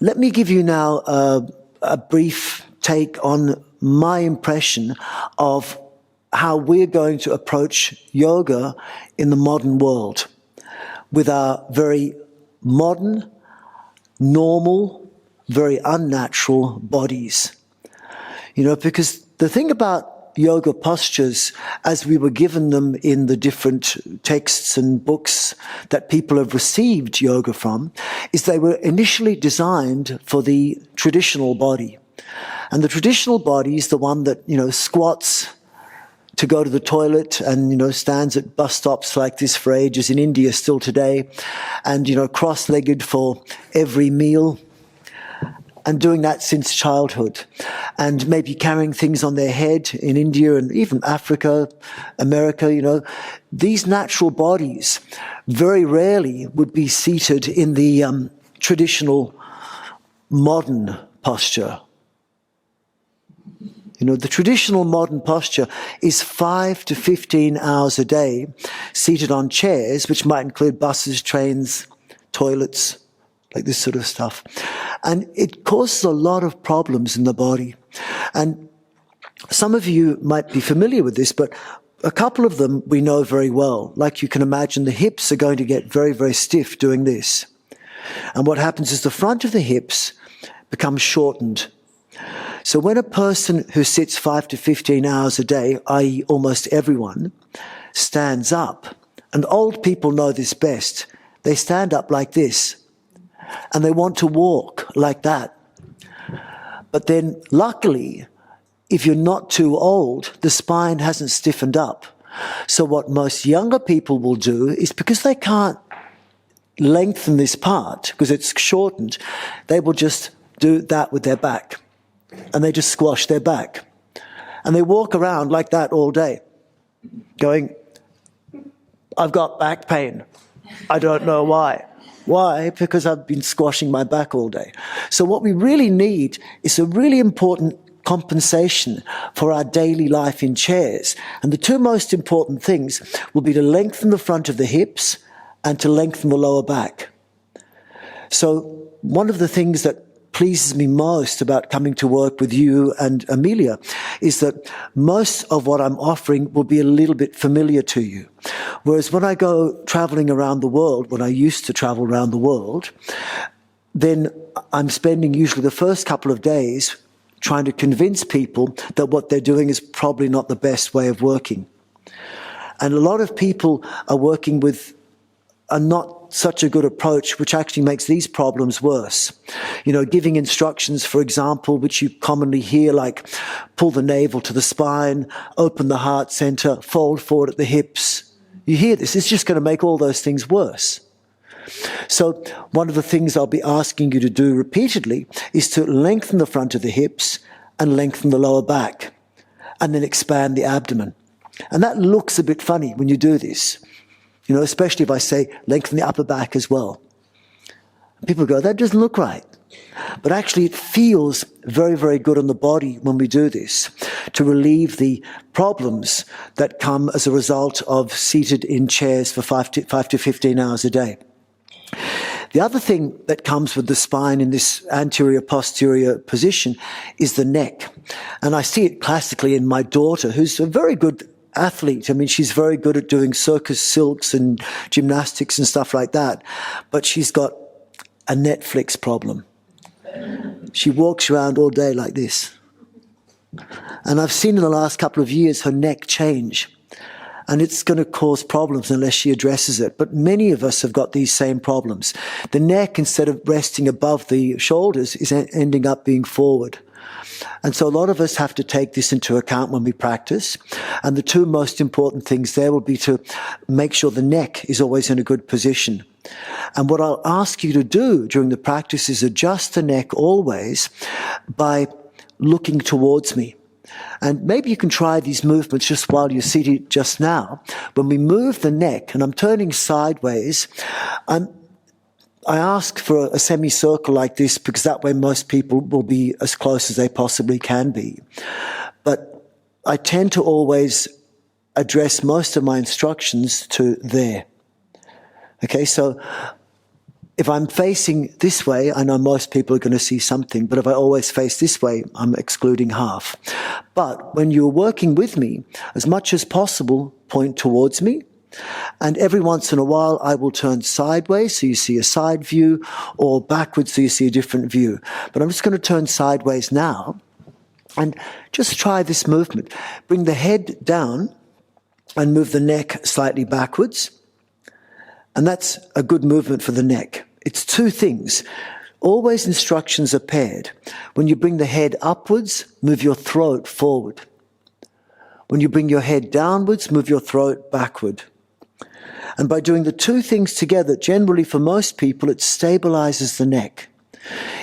Let me give you now a brief take on my impression of how we're going to approach yoga in the modern world with our very modern, normal, very unnatural bodies. You know, because the thing about yoga postures, as we were given them in the different texts and books that people have received yoga from, is they were initially designed for the traditional body. And the traditional body is the one that, you know, squats to go to the toilet and, you know, stands at bus stops like this for ages in India still today, and, you know, cross-legged for every meal, and doing that since childhood, and maybe carrying things on their head in India and even Africa, America, you know. These natural bodies very rarely would be seated in the traditional modern posture. You know, the traditional modern posture is 5 to 15 hours a day seated on chairs, which might include buses, trains, toilets, like this sort of stuff. And it causes a lot of problems in the body. And some of you might be familiar with this, but a couple of them we know very well. Like you can imagine, the hips are going to get very, very stiff doing this. And what happens is the front of the hips becomes shortened. So when a person who sits 5 to 15 hours a day, i.e. almost everyone, stands up, and old people know this best, they stand up like this. And they want to walk like that. But then, luckily, if you're not too old, the spine hasn't stiffened up. So what most younger people will do is, because they can't lengthen this part, because it's shortened, they will just do that with their back. And they just squash their back. And they walk around like that all day, going, I've got back pain. I don't know why. Why? Because I've been squashing my back all day. So what we really need is a really important compensation for our daily life in chairs. And the two most important things will be to lengthen the front of the hips and to lengthen the lower back. So one of the things that pleases me most about coming to work with you and Amelia is that most of what I'm offering will be a little bit familiar to you. Whereas when I go traveling around the world, when I used to travel around the world, then I'm spending usually the first couple of days trying to convince people that what they're doing is probably not the best way of working. And a lot of people are working with a not such a good approach, which actually makes these problems worse. You know, giving instructions, for example, which you commonly hear, like pull the navel to the spine, open the heart center, fold forward at the hips. You hear this, it's just going to make all those things worse. So one of the things I'll be asking you to do repeatedly is to lengthen the front of the hips and lengthen the lower back, and then expand the abdomen. And that looks a bit funny when you do this. You know, especially if I say lengthen the upper back as well. People go, that doesn't look right. But actually it feels very, very good on the body when we do this, to relieve the problems that come as a result of seated in chairs for 5 to 15 hours a day. The other thing that comes with the spine in this anterior-posterior position is the neck. And I see it classically in my daughter, who's a very good athlete. I mean, she's very good at doing circus silks and gymnastics and stuff like that. But she's got a Netflix problem. She walks around all day like this. And I've seen in the last couple of years her neck change. And it's going to cause problems unless she addresses it. But many of us have got these same problems. The neck, instead of resting above the shoulders, is ending up being forward. And so a lot of us have to take this into account when we practice. And the two most important things there will be to make sure the neck is always in a good position. And what I'll ask you to do during the practice is adjust the neck always by looking towards me. And maybe you can try these movements just while you're seated just now. When we move the neck, and I'm turning sideways, I ask for a semicircle like this because that way most people will be as close as they possibly can be. But I tend to always address most of my instructions to there. Okay, so if I'm facing this way, I know most people are going to see something, but if I always face this way, I'm excluding half. But when you're working with me, as much as possible, point towards me. And every once in a while, I will turn sideways, so you see a side view, or backwards, so you see a different view. But I'm just going to turn sideways now, and just try this movement. Bring the head down, and move the neck slightly backwards. And that's a good movement for the neck. It's two things. Always instructions are paired. When you bring the head upwards, move your throat forward. When you bring your head downwards, move your throat backward. And by doing the two things together, generally for most people, it stabilizes the neck.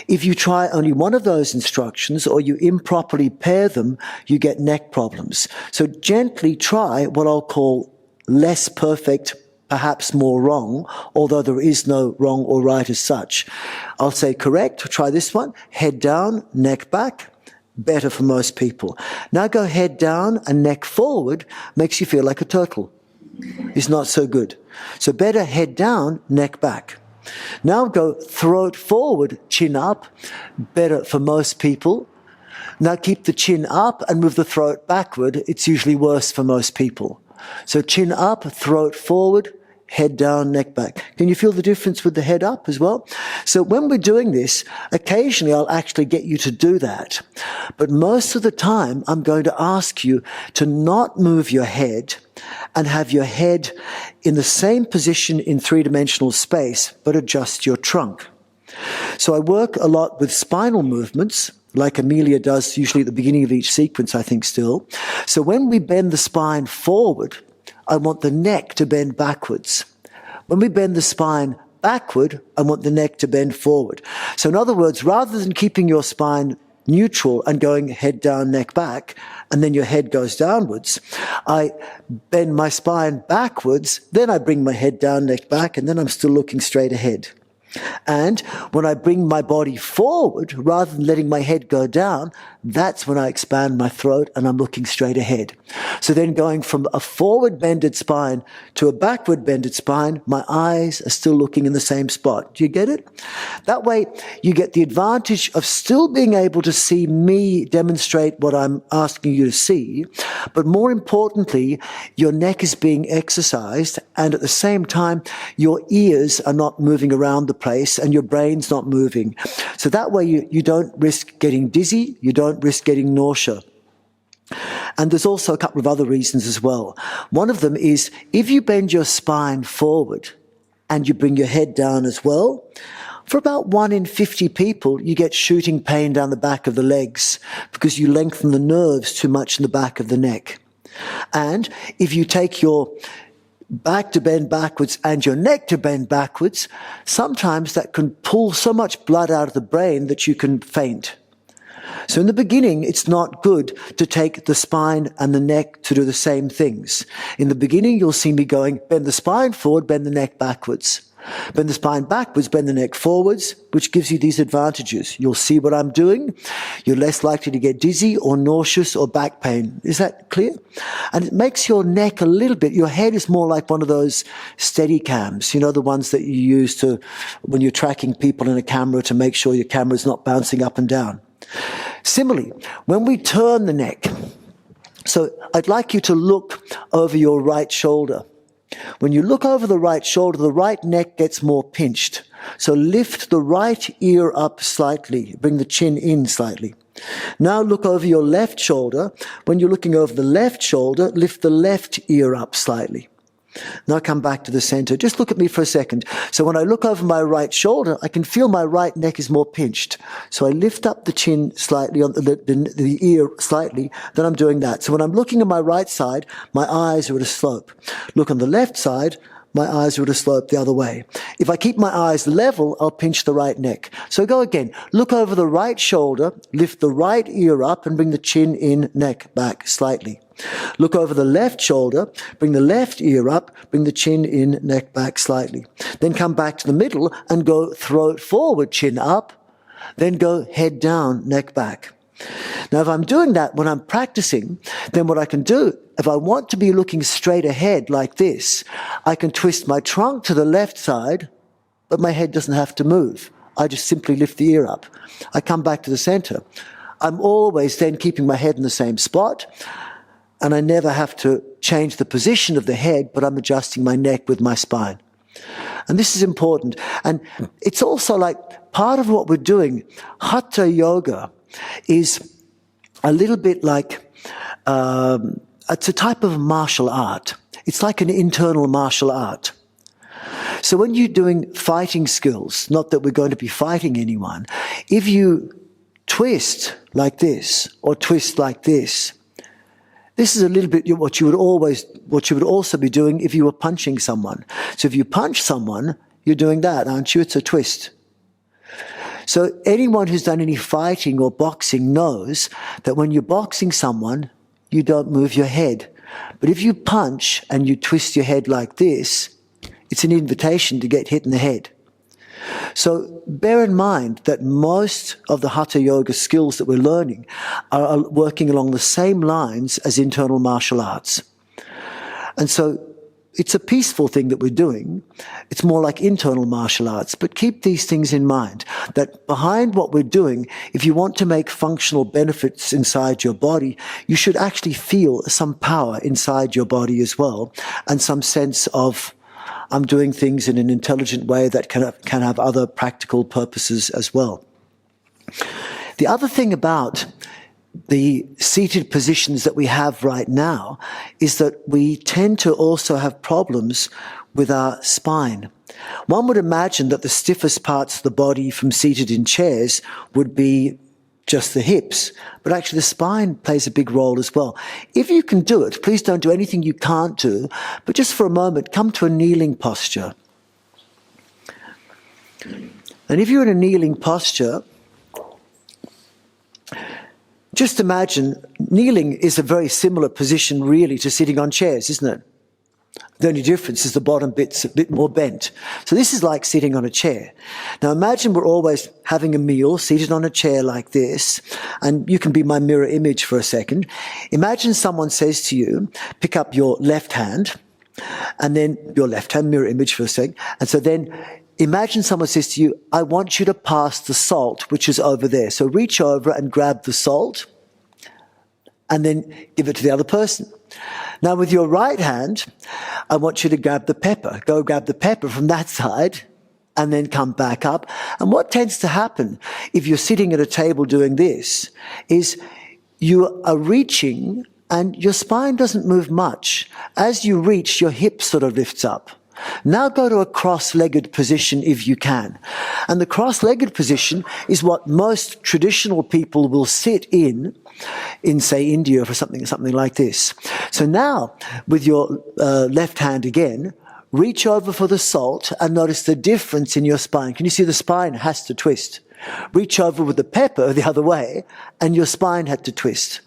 If you try only one of those instructions or you improperly pair them, you get neck problems. So gently try what I'll call less perfect, perhaps more wrong, although there is no wrong or right as such. I'll say correct, try this one, head down, neck back, better for most people. Now go head down and neck forward, makes you feel like a turtle. It's not so good. So better head down, neck back. Now go throat forward, chin up, better for most people. Now keep the chin up and move the throat backward. It's usually worse for most people. So chin up, throat forward, head down, neck back. Can you feel the difference with the head up as well? So when we're doing this, occasionally I'll actually get you to do that. But most of the time, I'm going to ask you to not move your head and have your head in the same position in three-dimensional space, but adjust your trunk. So I work a lot with spinal movements, like Amelia does usually at the beginning of each sequence, I think still. So when we bend the spine forward, I want the neck to bend backwards. When we bend the spine backward, I want the neck to bend forward. So in other words, rather than keeping your spine neutral and going head down, neck back, and then your head goes downwards, I bend my spine backwards, then I bring my head down, neck back, and then I'm still looking straight ahead. And when I bring my body forward, rather than letting my head go down, that's when I expand my throat and I'm looking straight ahead. So then going from a forward bended spine to a backward bended spine, my eyes are still looking in the same spot. Do you get it? That way you get the advantage of still being able to see me demonstrate what I'm asking you to see, but more importantly, your neck is being exercised, and at the same time, your ears are not moving around the place and your brain's not moving. So that way you don't risk getting dizzy, you don't risk getting nausea. And there's also a couple of other reasons as well. One of them is if you bend your spine forward and you bring your head down as well, for about 1 in 50 people, you get shooting pain down the back of the legs because you lengthen the nerves too much in the back of the neck. And if you take your back to bend backwards and your neck to bend backwards, sometimes that can pull so much blood out of the brain that you can faint. So in the beginning, it's not good to take the spine and the neck to do the same things. In the beginning, you'll see me going, bend the spine forward, bend the neck backwards. Bend the spine backwards, bend the neck forwards, which gives you these advantages. You'll see what I'm doing. You're less likely to get dizzy or nauseous or back pain. Is that clear? And it makes your neck a little bit, your head is more like one of those steady cams, you know, the ones that you use to, when you're tracking people in a camera to make sure your camera's not bouncing up and down. Similarly, when we turn the neck, so I'd like you to look over your right shoulder. When you look over the right shoulder, the right neck gets more pinched. So lift the right ear up slightly, bring the chin in slightly. Now look over your left shoulder. When you're looking over the left shoulder, lift the left ear up slightly. Now come back to the center. Just look at me for a second. So when I look over my right shoulder, I can feel my right neck is more pinched. So I lift up the chin slightly, on the ear slightly, then I'm doing that. So when I'm looking at my right side, my eyes are at a slope. Look on the left side, my eyes are at a slope the other way. If I keep my eyes level, I'll pinch the right neck. So go again. Look over the right shoulder, lift the right ear up and bring the chin in, neck back slightly. Look over the left shoulder, bring the left ear up, bring the chin in, neck back slightly. Then come back to the middle and go throat forward, chin up, then go head down, neck back. Now, if I'm doing that when I'm practicing, then what I can do, if I want to be looking straight ahead like this, I can twist my trunk to the left side, but my head doesn't have to move. I just simply lift the ear up. I come back to the center. I'm always then keeping my head in the same spot, and I never have to change the position of the head, but I'm adjusting my neck with my spine. And this is important. And it's also like part of what we're doing. Hatha yoga is a little bit like, it's a type of martial art. It's like an internal martial art. So when you're doing fighting skills, not that we're going to be fighting anyone, if you twist like this or twist like this, this is a little bit what you would also be doing if you were punching someone. So if you punch someone, you're doing that, aren't you? It's a twist. So anyone who's done any fighting or boxing knows that when you're boxing someone, you don't move your head. But if you punch and you twist your head like this, it's an invitation to get hit in the head. So bear in mind that most of the Hatha Yoga skills that we're learning are working along the same lines as internal martial arts. And so it's a peaceful thing that we're doing. It's more like internal martial arts. But keep these things in mind, that behind what we're doing, if you want to make functional benefits inside your body, you should actually feel some power inside your body as well, and some sense of, I'm doing things in an intelligent way that can have other practical purposes as well. The other thing about the seated positions that we have right now is that we tend to also have problems with our spine. One would imagine that the stiffest parts of the body from seated in chairs would be just the hips, but actually the spine plays a big role as well. If you can do it, please don't do anything you can't do, but just for a moment, come to a kneeling posture. And if you're in a kneeling posture, just imagine, kneeling is a very similar position really to sitting on chairs, isn't it? The only difference is the bottom bit's a bit more bent. So this is like sitting on a chair. Now imagine we're always having a meal seated on a chair like this, and you can be my mirror image for a second. Imagine someone says to you, pick up your left hand, and then your left hand mirror image for a second. And so then imagine someone says to you, I want you to pass the salt, which is over there. So reach over and grab the salt, and then give it to the other person. Now with your right hand, I want you to grab the pepper. Go grab the pepper from that side and then come back up. And what tends to happen if you're sitting at a table doing this is you are reaching and your spine doesn't move much. As you reach, your hip sort of lifts up. Now go to a cross-legged position if you can. And the cross-legged position is what most traditional people will sit in say India for something like this. So now with your left hand again, reach over for the salt and notice the difference in your spine. Can you see the spine has to twist? Reach over with the pepper the other way and your spine had to twist.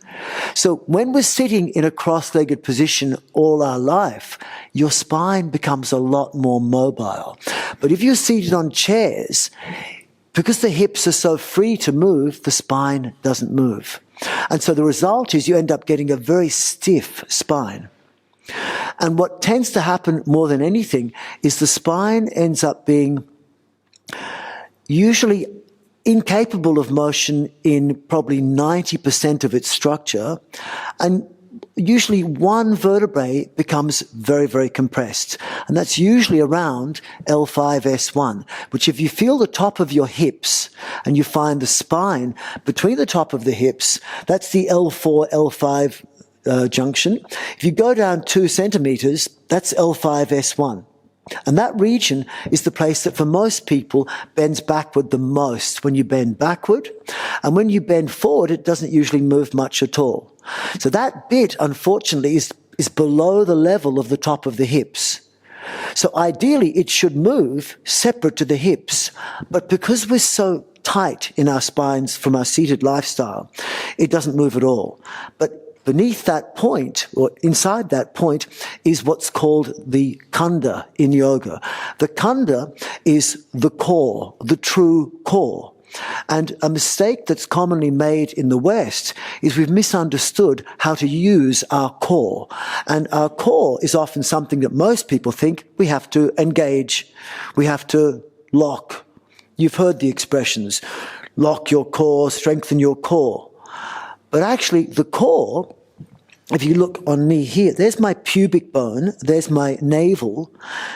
So when we're sitting in a cross-legged position all our life, your spine becomes a lot more mobile. But if you're seated on chairs, because the hips are so free to move, the spine doesn't move. And so the result is you end up getting a very stiff spine. And what tends to happen more than anything is the spine ends up being usually incapable of motion in probably 90% of its structure, and usually one vertebrae becomes very, very compressed. And that's usually around L5-S1, which if you feel the top of your hips and you find the spine between the top of the hips, that's the L4, L5 junction. If you go down 2 centimeters, that's L5-S1. And that region is the place that for most people bends backward the most when you bend backward. And when you bend forward, it doesn't usually move much at all. So that bit, unfortunately, is below the level of the top of the hips. So ideally, it should move separate to the hips. But because we're so tight in our spines from our seated lifestyle, it doesn't move at all. But beneath that point, or inside that point, is what's called the khanda in yoga. The khanda is the core, the true core. And a mistake that's commonly made in the West is we've misunderstood how to use our core. And our core is often something that most people think we have to engage, we have to lock. You've heard the expressions, lock your core, strengthen your core. But actually, the core, if you look on me here, there's my pubic bone, there's my navel.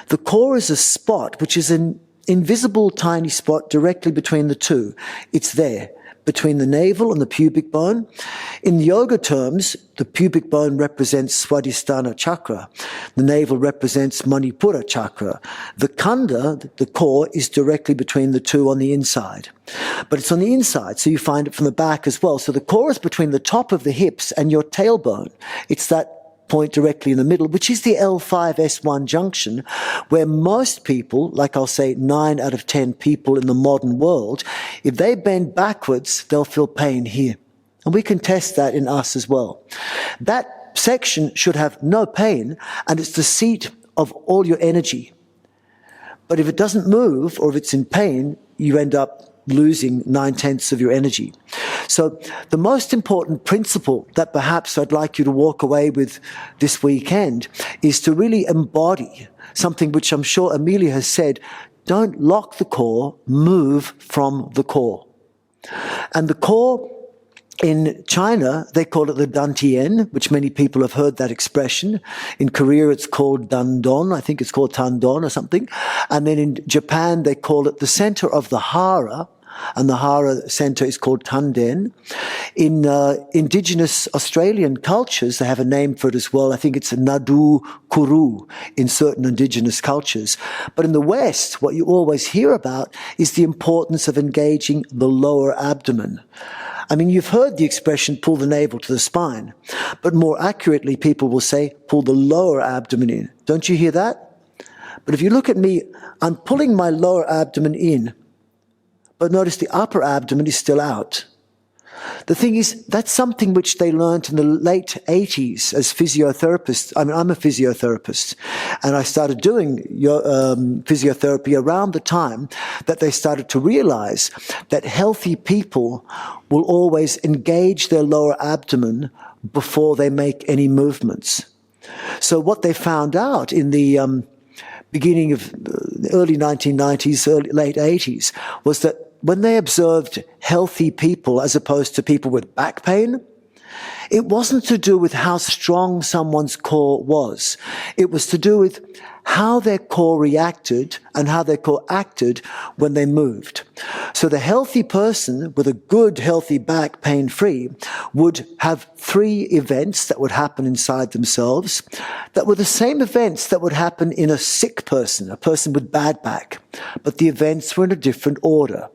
The core is a spot, which is an invisible tiny spot directly between the two. It's there, between the navel and the pubic bone. In yoga terms, the pubic bone represents Swadhisthana chakra. The navel represents Manipura chakra. The khanda, the core, is directly between the two on the inside. But it's on the inside, so you find it from the back as well. So the core is between the top of the hips and your tailbone. It's that point directly in the middle, which is the L5-S1 junction, where most people, like I'll say 9 out of 10 people in the modern world, if they bend backwards, they'll feel pain here. And we can test that in us as well. That section should have no pain, and it's the seat of all your energy. But if it doesn't move, or if it's in pain, you end up losing 9/10 of your energy. So the most important principle that perhaps I'd like you to walk away with this weekend is to really embody something which I'm sure Amelia has said, don't lock the core, move from the core. And the core, in China, they call it the dantian, which many people have heard that expression. In Korea, it's called dandon. I think it's called tandon or something. And then in Japan, they call it the center of the hara, and the hara center is called tanden. In indigenous Australian cultures, they have a name for it as well. I think it's nadu kuru in certain indigenous cultures. But in the West, what you always hear about is the importance of engaging the lower abdomen. I mean, you've heard the expression, pull the navel to the spine, but more accurately, people will say, pull the lower abdomen in. Don't you hear that? But if you look at me, I'm pulling my lower abdomen in, but notice the upper abdomen is still out. The thing is, that's something which they learned in the late 80s as physiotherapists. I mean, I'm a physiotherapist, and I started doing physiotherapy around the time that they started to realize that healthy people will always engage their lower abdomen before they make any movements. So what they found out in the beginning of the early 1990s, late 80s, was that when they observed healthy people as opposed to people with back pain, it wasn't to do with how strong someone's core was. It was to do with how their core reacted and how their core acted when they moved. So the healthy person with a good, healthy back, pain-free, would have 3 events that would happen inside themselves that were the same events that would happen in a sick person, a person with bad back, but the events were in a different order.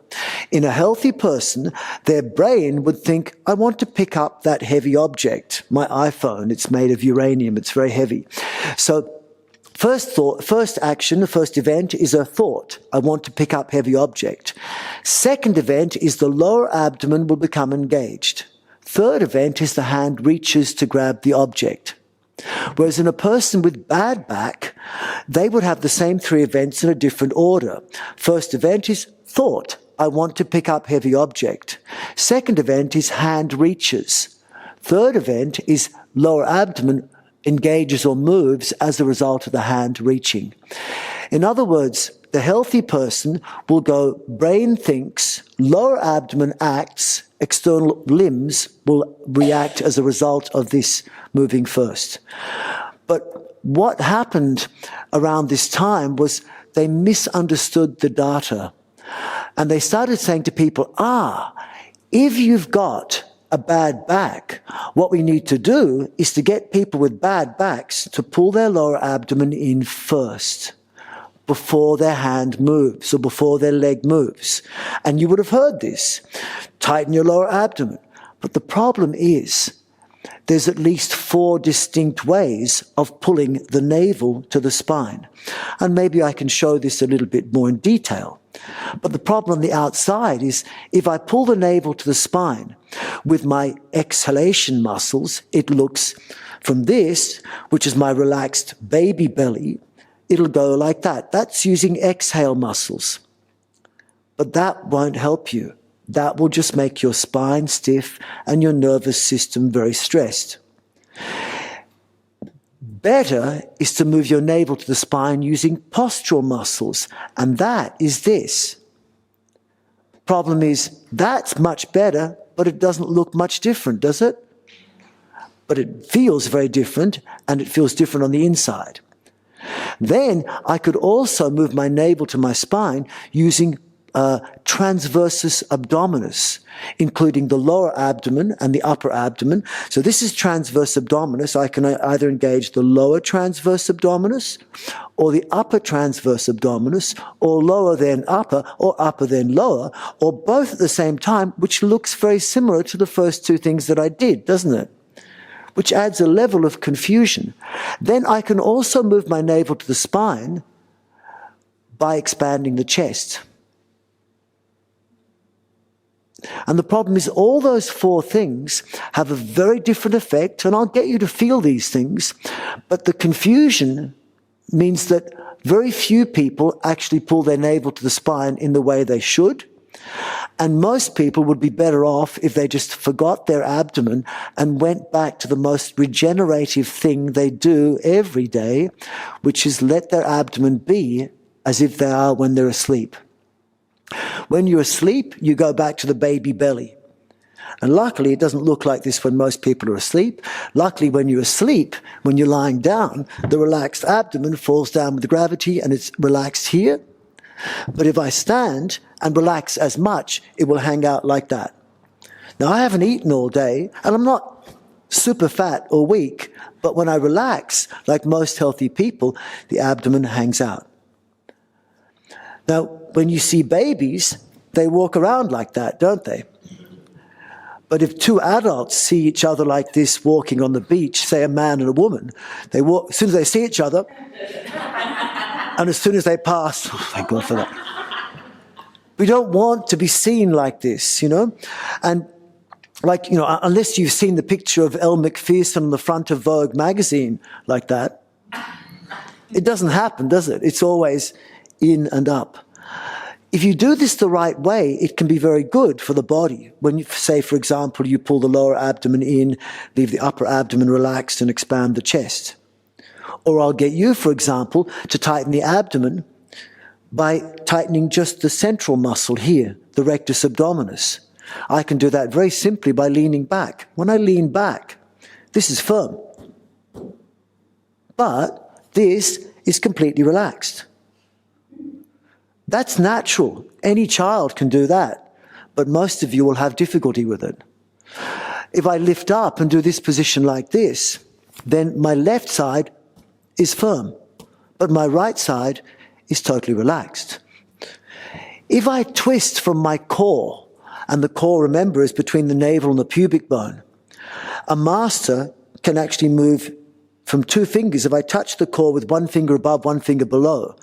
In a healthy person, their brain would think, I want to pick up that heavy object, my iPhone, it's made of uranium, it's very heavy. So first action, the first event is a thought. I want to pick up heavy object. Second event is the lower abdomen will become engaged. Third event is the hand reaches to grab the object. Whereas in a person with bad back, they would have the same 3 events in a different order. First event is thought. I want to pick up heavy object. Second event is hand reaches. Third event is lower abdomen engages or moves as a result of the hand reaching. In other words, the healthy person will go brain thinks, lower abdomen acts, external limbs will react as a result of this moving first. But what happened around this time was they misunderstood the data. And they started saying to people, if you've got a bad back, what we need to do is to get people with bad backs to pull their lower abdomen in first, before their hand moves or before their leg moves. And you would have heard this. Tighten your lower abdomen. But the problem is, there's at least 4 distinct ways of pulling the navel to the spine. And maybe I can show this a little bit more in detail. But the problem on the outside is, if I pull the navel to the spine with my exhalation muscles, it looks from this, which is my relaxed baby belly, it'll go like that. That's using exhale muscles. But that won't help you. That will just make your spine stiff and your nervous system very stressed. better is to move your navel to the spine using postural muscles, and that is this. Problem is, that's much better, but it doesn't look much different, does it? But it feels very different, and it feels different on the inside. Then I could also move my navel to my spine using transversus abdominis, including the lower abdomen and the upper abdomen. So this is transverse abdominis. I can either engage the lower transverse abdominis or the upper transverse abdominis, or lower then upper, or upper then lower, or both at the same time, which looks very similar to the first two things that I did, doesn't it? Which adds a level of confusion. Then I can also move my navel to the spine by expanding the chest. And the problem is all those four things have a very different effect, and I'll get you to feel these things, but the confusion means that very few people actually pull their navel to the spine in the way they should, and most people would be better off if they just forgot their abdomen and went back to the most regenerative thing they do every day, which is let their abdomen be as if they are when they're asleep. When you're asleep, you go back to the baby belly. And luckily, it doesn't look like this when most people are asleep. Luckily, when you're asleep, when you're lying down, the relaxed abdomen falls down with gravity and it's relaxed here. But if I stand and relax as much, it will hang out like that. Now, I haven't eaten all day, and I'm not super fat or weak, but when I relax, like most healthy people, the abdomen hangs out. Now, when you see babies, they walk around like that, don't they? But if two adults see each other like this walking on the beach, say a man and a woman, they walk, as soon as they see each other, and as soon as they pass, oh, thank God for that. We don't want to be seen like this, you know? And like, you know, unless you've seen the picture of Elle Macpherson on the front of Vogue magazine like that, it doesn't happen, does it? It's always in and up. If you do this the right way, it can be very good for the body. When you say, for example, you pull the lower abdomen in, leave the upper abdomen relaxed and expand the chest. Or I'll get you, for example, to tighten the abdomen by tightening just the central muscle here, the rectus abdominis. I can do that very simply by leaning back. When I lean back, this is firm. But this is completely relaxed. That's natural. Any child can do that, but most of you will have difficulty with it. If I lift up and do this position like this, then my left side is firm, but my right side is totally relaxed. If I twist from my core, and the core, remember, is between the navel and the pubic bone, a master can actually move from two fingers. If I touch the core with one finger above, one finger below,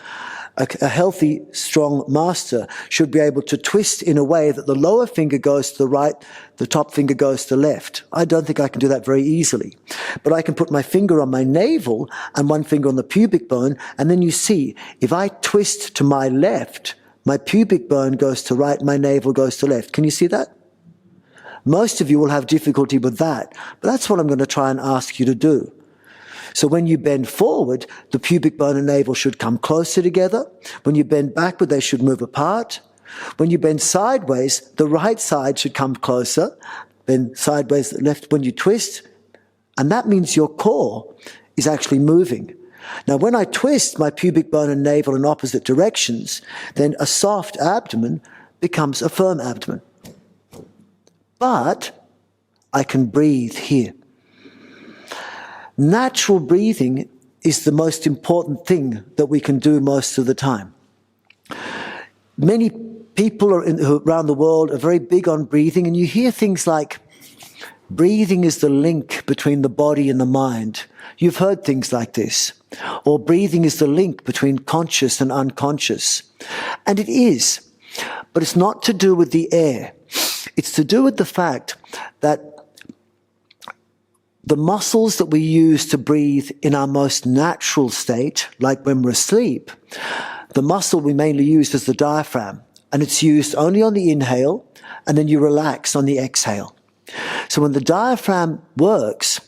a healthy, strong master should be able to twist in a way that the lower finger goes to the right, the top finger goes to the left. I don't think I can do that very easily. But I can put my finger on my navel and one finger on the pubic bone, and then you see, if I twist to my left, my pubic bone goes to right, my navel goes to left. Can you see that? Most of you will have difficulty with that, but that's what I'm going to try and ask you to do. So when you bend forward, the pubic bone and navel should come closer together. When you bend backward, they should move apart. When you bend sideways, the right side should come closer. Bend sideways, left when you twist. And that means your core is actually moving. Now, when I twist my pubic bone and navel in opposite directions, then a soft abdomen becomes a firm abdomen. But I can breathe here. Natural breathing is the most important thing that we can do most of the time. Many people around the world are very big on breathing, and you hear things like, breathing is the link between the body and the mind. You've heard things like this. Or breathing is the link between conscious and unconscious. And it is. But it's not to do with the air. It's to do with the fact that the muscles that we use to breathe in our most natural state, like when we're asleep, the muscle we mainly use is the diaphragm, and it's used only on the inhale, and then you relax on the exhale. So when the diaphragm works,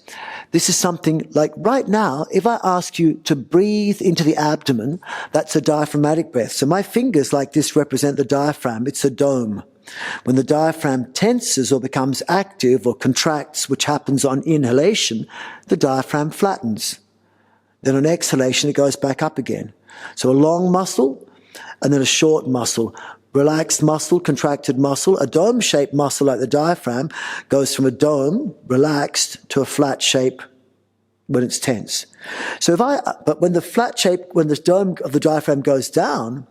This is something like right now, if I ask you to breathe into the abdomen, that's a diaphragmatic breath. So my fingers like this represent the diaphragm. It's a dome. When the diaphragm tenses or becomes active or contracts, which happens on inhalation, the diaphragm flattens. Then on exhalation, it goes back up again. So a long muscle and then a short muscle. Relaxed muscle, contracted muscle. A dome-shaped muscle like the diaphragm goes from a dome, relaxed, to a flat shape when it's tense. But when the flat shape, when the dome of the diaphragm goes down,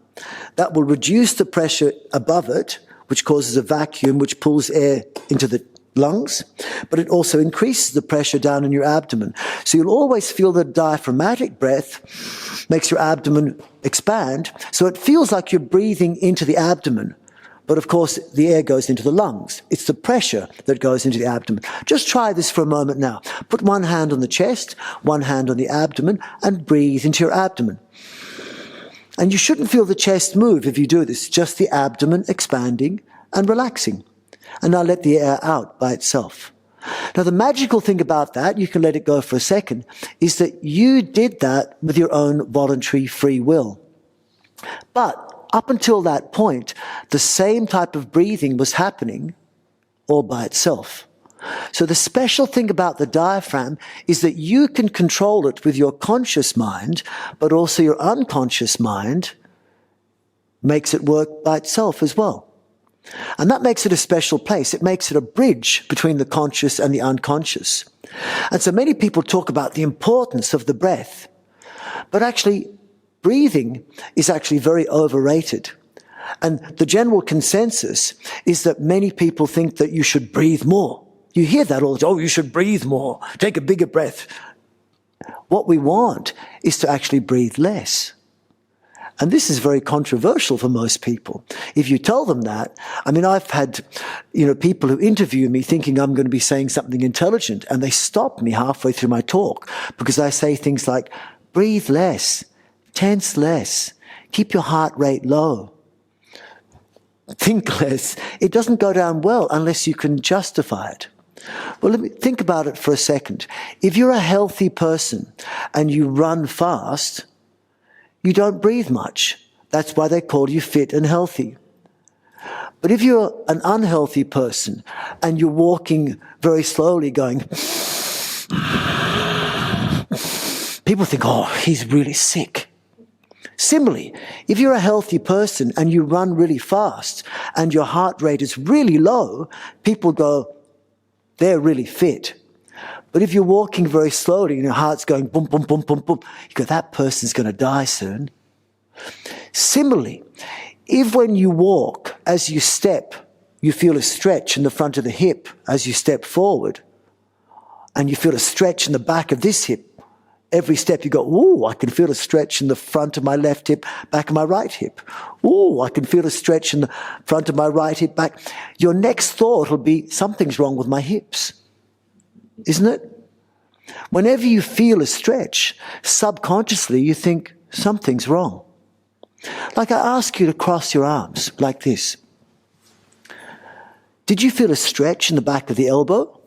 that will reduce the pressure above it, which causes a vacuum, which pulls air into the lungs, but it also increases the pressure down in your abdomen. So you'll always feel the diaphragmatic breath makes your abdomen expand, so it feels like you're breathing into the abdomen, but of course the air goes into the lungs. It's the pressure that goes into the abdomen. Just try this for a moment now. Put one hand on the chest, one hand on the abdomen, and breathe into your abdomen. And you shouldn't feel the chest move if you do this, just the abdomen expanding and relaxing. And now let the air out by itself. Now the magical thing about that, you can let it go for a second, is that you did that with your own voluntary free will. But up until that point, the same type of breathing was happening all by itself. So the special thing about the diaphragm is that you can control it with your conscious mind, but also your unconscious mind makes it work by itself as well. And that makes it a special place. It makes it a bridge between the conscious and the unconscious. And so many people talk about the importance of the breath. But actually, breathing is actually very overrated. And the general consensus is that many people think that you should breathe more. You hear that all the time. Oh, you should breathe more. Take a bigger breath. What we want is to actually breathe less. And this is very controversial for most people. If you tell them that, I mean, I've had, people who interview me thinking I'm going to be saying something intelligent, and they stop me halfway through my talk because I say things like, breathe less, tense less, keep your heart rate low, think less. It doesn't go down well unless you can justify it. Well, let me think about it for a second. If you're a healthy person and you run fast, you don't breathe much. That's why they call you fit and healthy. But if you're an unhealthy person and you're walking very slowly going, people think, oh, he's really sick. Similarly, if you're a healthy person and you run really fast and your heart rate is really low, people go, they're really fit. But if you're walking very slowly and your heart's going boom, boom, boom, boom, boom, you go, that person's going to die soon. Similarly, if when you walk, as you step, you feel a stretch in the front of the hip as you step forward, and you feel a stretch in the back of this hip, every step you go, ooh, I can feel a stretch in the front of my left hip, back of my right hip. Ooh, I can feel a stretch in the front of my right hip, back. Your next thought will be, something's wrong with my hips. Isn't it? Whenever you feel a stretch, subconsciously you think something's wrong. Like I ask you to cross your arms like this. Did you feel a stretch in the back of the elbow?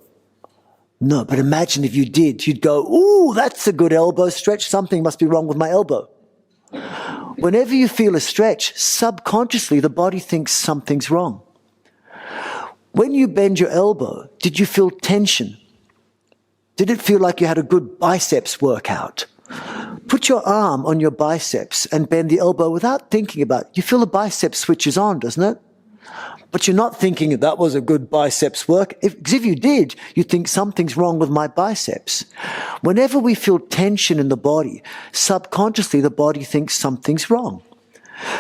No, but imagine if you did, you'd go, ooh, that's a good elbow stretch. Something must be wrong with my elbow. Whenever you feel a stretch, subconsciously the body thinks something's wrong. When you bend your elbow, did you feel tension? Did it feel like you had a good biceps workout? Put your arm on your biceps and bend the elbow without thinking about it. You feel the biceps switches on, doesn't it? But you're not thinking that was a good biceps work. Because if you did, you'd think something's wrong with my biceps. Whenever we feel tension in the body, subconsciously the body thinks something's wrong.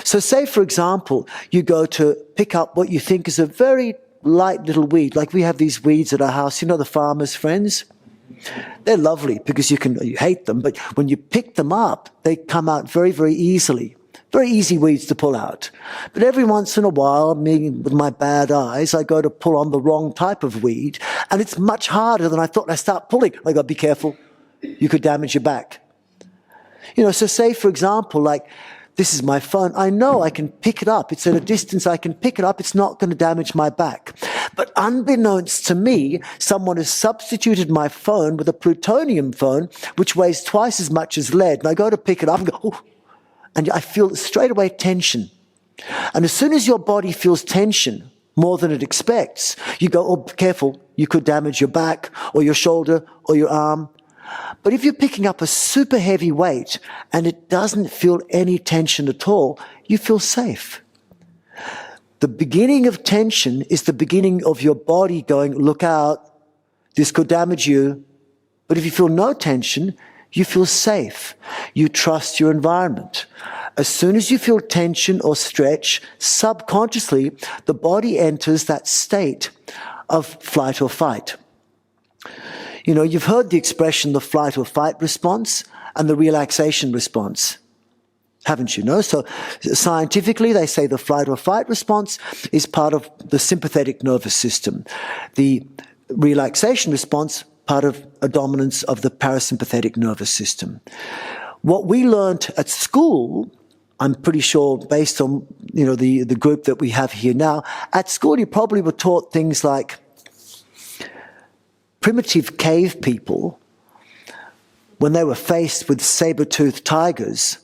So say, for example, you go to pick up what you think is a very light little weed. Like we have these weeds at our house, the farmers' friends. They're lovely because you hate them, but when you pick them up, they come out very, very easily. Very easy weeds to pull out. But every once in a while, me with my bad eyes, I go to pull on the wrong type of weed, and it's much harder than I thought. I start pulling. I go, be careful. You could damage your back. So say, for example, like This is my phone. I know I can pick it up. It's at a distance. I can pick it up. It's not going to damage my back. But unbeknownst to me, someone has substituted my phone with a plutonium phone, which weighs twice as much as lead. And I go to pick it up and go, oh, and I feel straight away tension. And as soon as your body feels tension, more than it expects, you go, oh, careful, you could damage your back or your shoulder or your arm. But if you're picking up a super heavy weight and it doesn't feel any tension at all, you feel safe. The beginning of tension is the beginning of your body going, look out, this could damage you. But if you feel no tension, you feel safe. You trust your environment. As soon as you feel tension or stretch, subconsciously, the body enters that state of flight or fight. You know, you've heard the expression, the flight or fight response and the relaxation response, haven't you? No? So scientifically, they say the flight or fight response is part of the sympathetic nervous system. The relaxation response, part of a dominance of the parasympathetic nervous system. What we learned at school, I'm pretty sure based on, you know, the group that we have here now, at school you probably were taught things like primitive cave people, when they were faced with saber-toothed tigers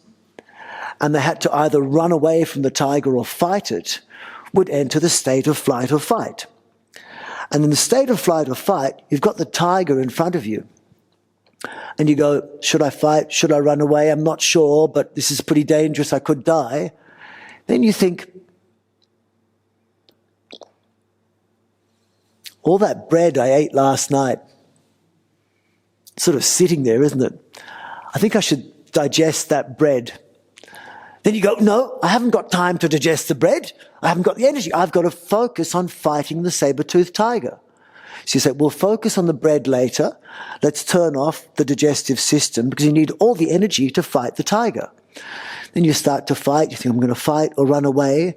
and they had to either run away from the tiger or fight it, would enter the state of flight or fight. And in the state of flight or fight, you've got the tiger in front of you. And you go, should I fight? Should I run away? I'm not sure, but this is pretty dangerous. I could die. Then you think, all that bread I ate last night, sort of sitting there, isn't it? I think I should digest that bread. Then you go, no, I haven't got time to digest the bread. I haven't got the energy. I've got to focus on fighting the saber-toothed tiger. So you say, we'll focus on the bread later. Let's turn off the digestive system because you need all the energy to fight the tiger. Then you start to fight. You think, I'm going to fight or run away.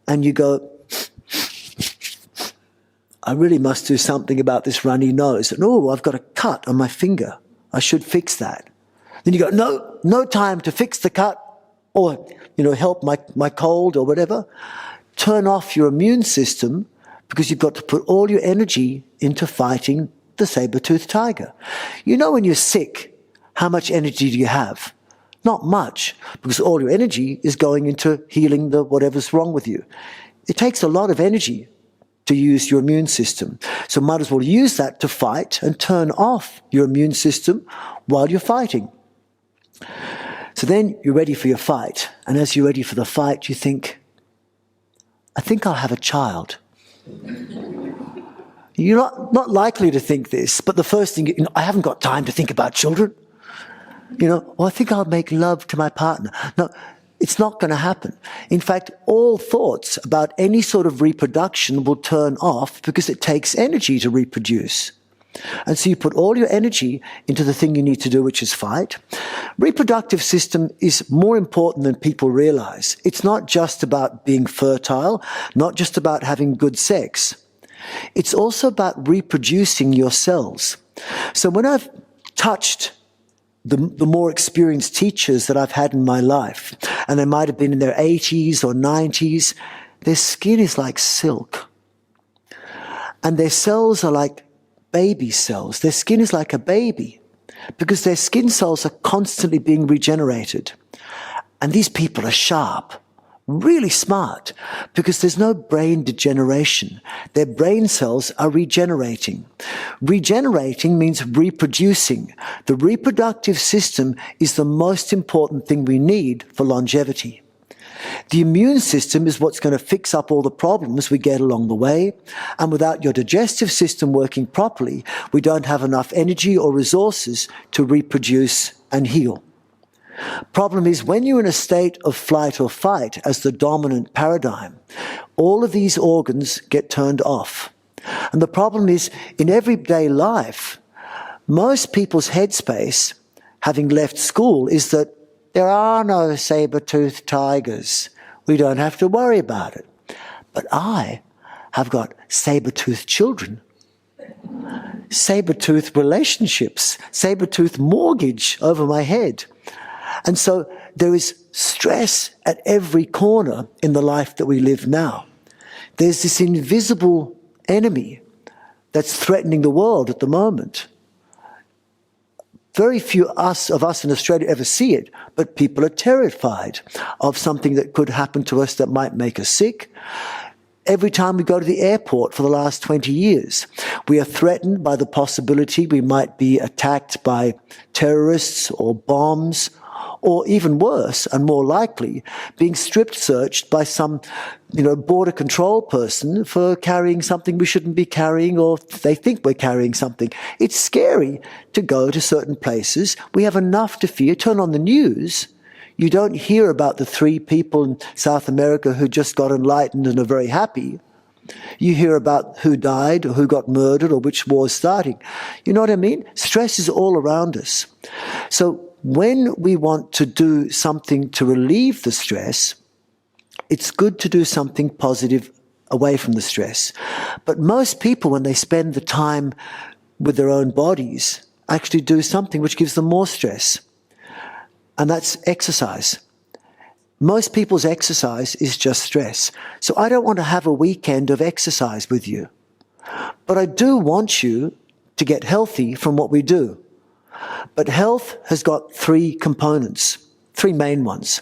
And you go, I really must do something about this runny nose. And oh, I've got a cut on my finger. I should fix that. Then you go, no time to fix the cut or, you know, help my cold or whatever. Turn off your immune system because you've got to put all your energy into fighting the saber-toothed tiger. You know when you're sick, how much energy do you have? Not much, because all your energy is going into healing the whatever's wrong with you. It takes a lot of energy to use your immune system. So might as well use that to fight and turn off your immune system while you're fighting. So then you're ready for your fight. And as you're ready for the fight, you think, I think I'll have a child. You're not likely to think this, but the first thing, you know, I haven't got time to think about children. You know, well, I think I'll make love to my partner. No, it's not going to happen. In fact, all thoughts about any sort of reproduction will turn off because it takes energy to reproduce. And so you put all your energy into the thing you need to do, which is fight. Reproductive system is more important than people realize. It's not just about being fertile, not just about having good sex. It's also about reproducing your cells. So when I've touched the more experienced teachers that I've had in my life, and they might have been in their 80s or 90s, their skin is like silk. And their cells are like baby cells. Their skin is like a baby because their skin cells are constantly being regenerated. And these people are sharp, really smart, because there's no brain degeneration. Their brain cells are regenerating. Regenerating means reproducing. The reproductive system is the most important thing we need for longevity. The immune system is what's going to fix up all the problems we get along the way. And without your digestive system working properly, we don't have enough energy or resources to reproduce and heal. Problem is, when you're in a state of flight or fight as the dominant paradigm, all of these organs get turned off. And the problem is, in everyday life, most people's headspace, having left school, is that there are no saber-toothed tigers. We don't have to worry about it. But I have got saber-toothed children, saber-toothed relationships, saber-toothed mortgage over my head. And so there is stress at every corner in the life that we live now. There's this invisible enemy that's threatening the world at the moment. Very few of us in Australia ever see it, but people are terrified of something that could happen to us that might make us sick. Every time we go to the airport for the last 20 years, we are threatened by the possibility we might be attacked by terrorists or bombs, or even worse and more likely, being strip searched by some, border control person for carrying something we shouldn't be carrying, or they think we're carrying something. It's scary to go to certain places. We have enough to fear. Turn on the news. You don't hear about the 3 people in South America who just got enlightened and are very happy. You hear about who died or who got murdered or which war is starting. You know what I mean? Stress is all around us. So when we want to do something to relieve the stress, it's good to do something positive away from the stress. But most people, when they spend the time with their own bodies, actually do something which gives them more stress. And that's exercise. Most people's exercise is just stress. So I don't want to have a weekend of exercise with you. But I do want you to get healthy from what we do. But health has got 3 components, 3 main ones.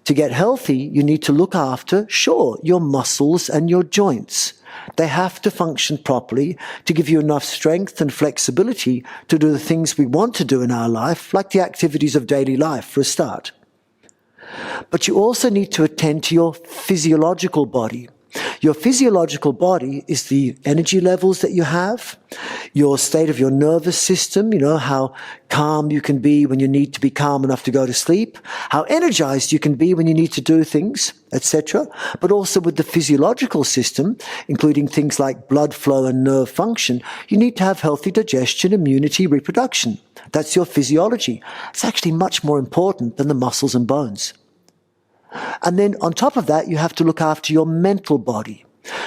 To get healthy, you need to look after, sure, your muscles and your joints. They have to function properly to give you enough strength and flexibility to do the things we want to do in our life, like the activities of daily life, for a start. But you also need to attend to your physiological body. Your physiological body is the energy levels that you have, your state of your nervous system, how calm you can be when you need to be calm enough to go to sleep, how energized you can be when you need to do things, etc. But also with the physiological system, including things like blood flow and nerve function, you need to have healthy digestion, immunity, reproduction. That's your physiology. It's actually much more important than the muscles and bones. And then on top of that, you have to look after your mental body.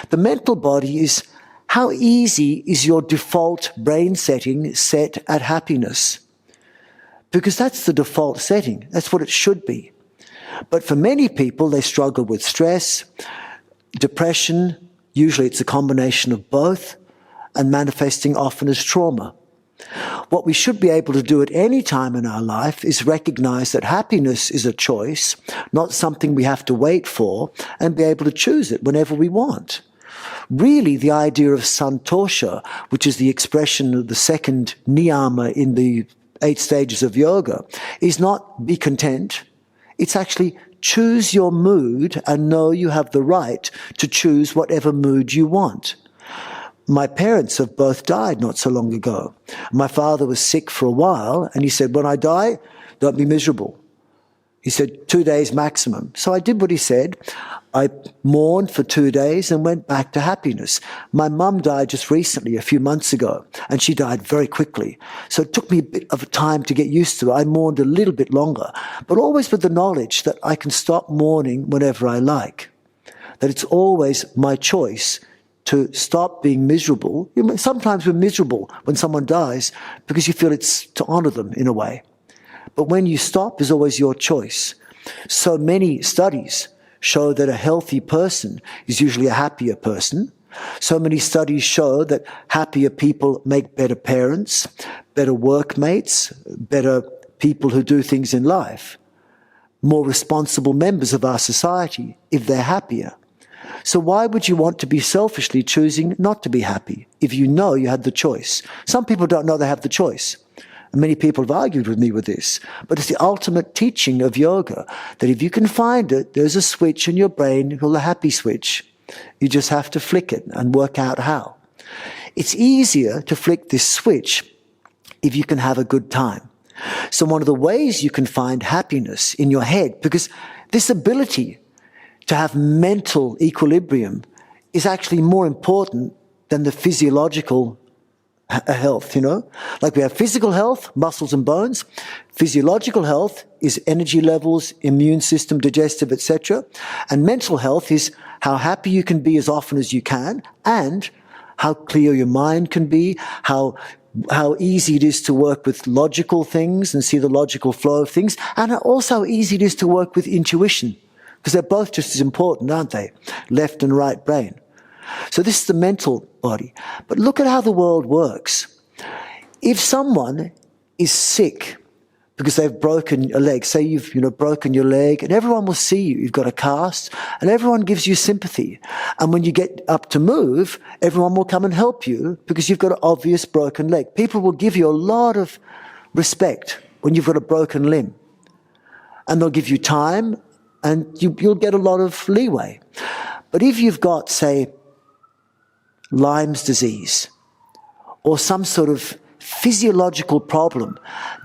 The mental body is how easy is your default brain setting set at happiness? Because that's the default setting. That's what it should be. But for many people, they struggle with stress, depression. Usually it's a combination of both, and manifesting often as trauma. What we should be able to do at any time in our life is recognize that happiness is a choice, not something we have to wait for, and be able to choose it whenever we want. Really, the idea of santosha, which is the expression of the second niyama in the 8 stages of yoga, is not be content. It's actually choose your mood and know you have the right to choose whatever mood you want. My parents have both died not so long ago. My father was sick for a while, and he said, when I die, don't be miserable. He said, 2 days maximum. So I did what he said. I mourned for 2 days and went back to happiness. My mum died just recently, a few months ago, and she died very quickly. So it took me a bit of time to get used to it. I mourned a little bit longer, but always with the knowledge that I can stop mourning whenever I like, that it's always my choice to stop being miserable. Sometimes we're miserable when someone dies because you feel it's to honor them in a way. But when you stop is always your choice. So many studies show that a healthy person is usually a happier person. So many studies show that happier people make better parents, better workmates, better people who do things in life, more responsible members of our society if they're happier. So why would you want to be selfishly choosing not to be happy if you know you had the choice? Some people don't know they have the choice. And many people have argued with me with this. But it's the ultimate teaching of yoga, that if you can find it, there's a switch in your brain called the happy switch. You just have to flick it and work out how. It's easier to flick this switch if you can have a good time. So one of the ways you can find happiness in your head, because this ability to have mental equilibrium is actually more important than the physiological health, Like we have physical health, muscles and bones. Physiological health is energy levels, immune system, digestive, etc. And mental health is how happy you can be as often as you can, and how clear your mind can be, how how easy it is to work with logical things and see the logical flow of things, and also how easy it is to work with intuition, because they're both just as important, aren't they? Left and right brain. So this is the mental body. But look at how the world works. If someone is sick because they've broken a leg, say you've broken your leg, and everyone will see you, you've got a cast, and everyone gives you sympathy. And when you get up to move, everyone will come and help you because you've got an obvious broken leg. People will give you a lot of respect when you've got a broken limb. And they'll give you time, and you'll get a lot of leeway. But if you've got, say, Lyme's disease, or some sort of physiological problem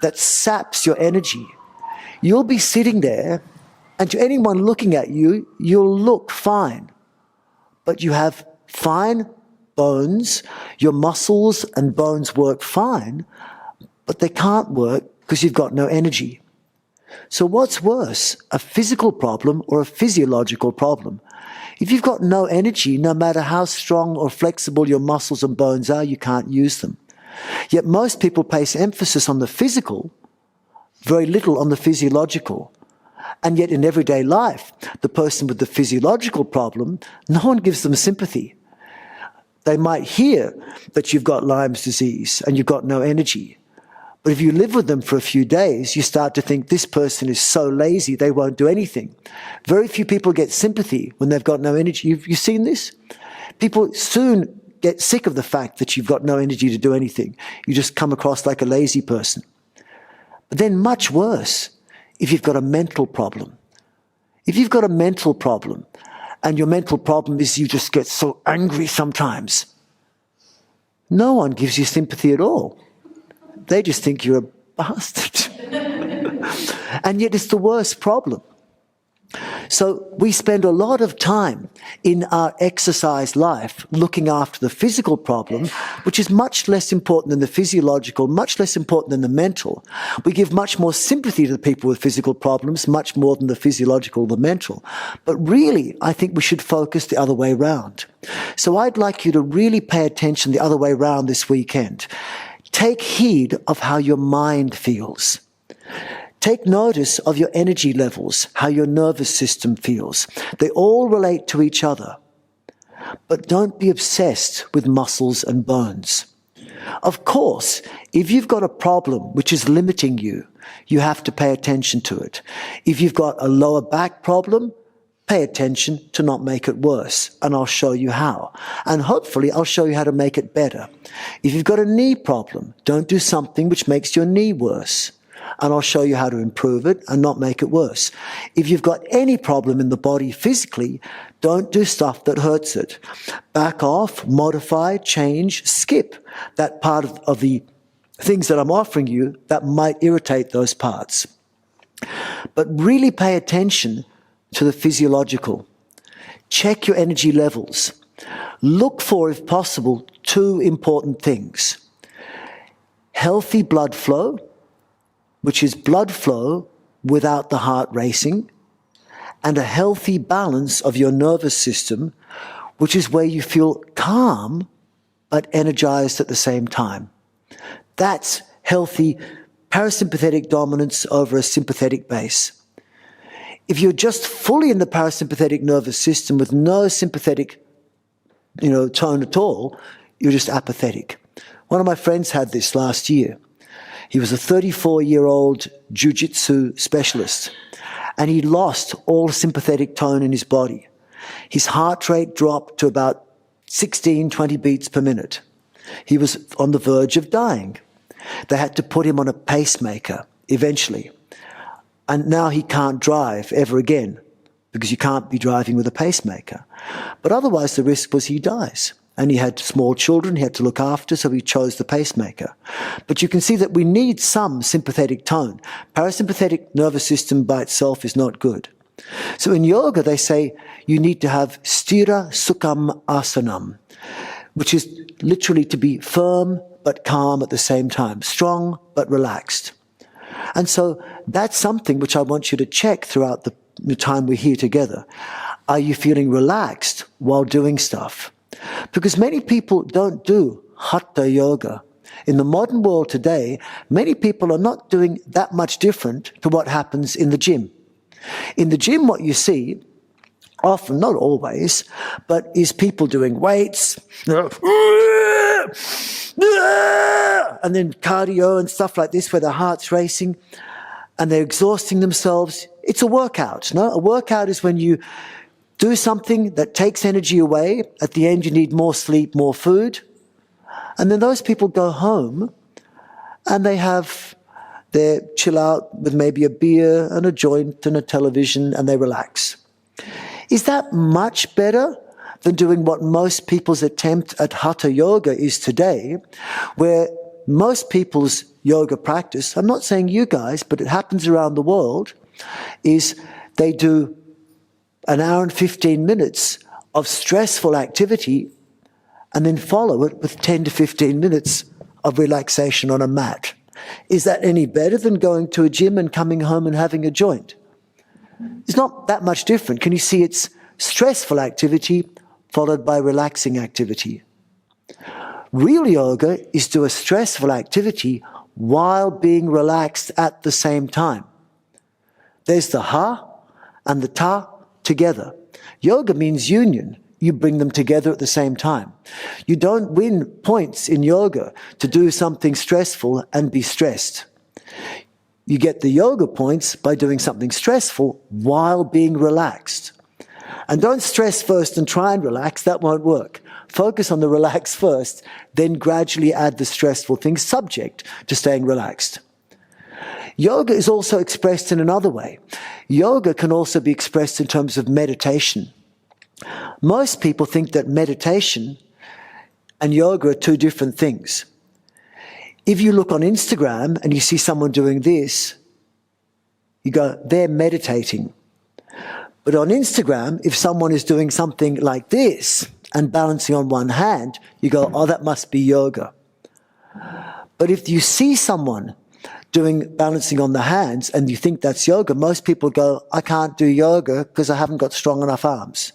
that saps your energy, you'll be sitting there, and to anyone looking at you, you'll look fine. But you have fine bones, your muscles and bones work fine, but they can't work because you've got no energy. So what's worse, a physical problem or a physiological problem? If you've got no energy, no matter how strong or flexible your muscles and bones are, you can't use them. Yet most people place emphasis on the physical, very little on the physiological. And yet in everyday life, the person with the physiological problem, no one gives them sympathy. They might hear that you've got Lyme's disease and you've got no energy. But if you live with them for a few days, you start to think this person is so lazy, they won't do anything. Very few people get sympathy when they've got no energy. You've seen this? People soon get sick of the fact that you've got no energy to do anything. You just come across like a lazy person. But then much worse, if you've got a mental problem. If you've got a mental problem, and your mental problem is you just get so angry sometimes, no one gives you sympathy at all. They just think you're a bastard. And yet it's the worst problem. So we spend a lot of time in our exercise life looking after the physical problem, which is much less important than the physiological, much less important than the mental. We give much more sympathy to the people with physical problems, much more than the physiological or the mental. But really, I think we should focus the other way around. So I'd like you to really pay attention the other way around this weekend. Take heed of how your mind feels. Take notice of your energy levels, how your nervous system feels. They all relate to each other. But don't be obsessed with muscles and bones. Of course, if you've got a problem which is limiting you, you have to pay attention to it. If you've got a lower back problem, pay attention to not make it worse, and I'll show you how. And hopefully I'll show you how to make it better. If you've got a knee problem, don't do something which makes your knee worse, and I'll show you how to improve it and not make it worse. If you've got any problem in the body physically, don't do stuff that hurts it. Back off, modify, change, skip that part of the things that I'm offering you that might irritate those parts. But really pay attention to the physiological. Check your energy levels. Look for, if possible, two important things. Healthy blood flow, which is blood flow without the heart racing, and a healthy balance of your nervous system, which is where you feel calm but energized at the same time. That's healthy parasympathetic dominance over a sympathetic base. If you're just fully in the parasympathetic nervous system with no sympathetic, tone at all, you're just apathetic. One of my friends had this last year. He was a 34-year-old jiu-jitsu specialist, and he lost all sympathetic tone in his body. His heart rate dropped to about 16, 20 beats per minute. He was on the verge of dying. They had to put him on a pacemaker eventually. And now he can't drive ever again because you can't be driving with a pacemaker. But otherwise the risk was he dies. And he had small children he had to look after, so he chose the pacemaker. But you can see that we need some sympathetic tone. Parasympathetic nervous system by itself is not good. So in yoga they say you need to have sthira sukham asanam, which is literally to be firm but calm at the same time, strong but relaxed. And so that's something which I want you to check throughout the time we're here together. Are you feeling relaxed while doing stuff? Because many people don't do hatha yoga. In the modern world today, many people are not doing that much different to what happens in the gym. In the gym, what you see, often, not always, but is people doing weights, and then cardio and stuff like this where the heart's racing and they're exhausting themselves. It's a workout, no? A workout is when you do something that takes energy away. At the end, you need more sleep, more food. And then those people go home and they have their chill out with maybe a beer and a joint and a television and they relax. Is that much better than doing what most people's attempt at hatha yoga is today, where most people's yoga practice, I'm not saying you guys, but it happens around the world, is they do an hour and 15 minutes of stressful activity and then follow it with 10 to 15 minutes of relaxation on a mat. Is that any better than going to a gym and coming home and having a joint? It's not that much different. Can you see it's stressful activity followed by relaxing activity? Real yoga is do a stressful activity while being relaxed at the same time. There's the ha and the ta together. Yoga means union. You bring them together at the same time. You don't win points in yoga to do something stressful and be stressed. You get the yoga points by doing something stressful while being relaxed. And don't stress first and try and relax. That won't work. Focus on the relax first, then gradually add the stressful things subject to staying relaxed. Yoga is also expressed in another way. Yoga can also be expressed in terms of meditation. Most people think that meditation and yoga are two different things. If you look on Instagram and you see someone doing this, you go, they're meditating. But on Instagram, if someone is doing something like this and balancing on one hand, you go, oh, that must be yoga. But if you see someone doing balancing on the hands and you think that's yoga, most people go, I can't do yoga because I haven't got strong enough arms.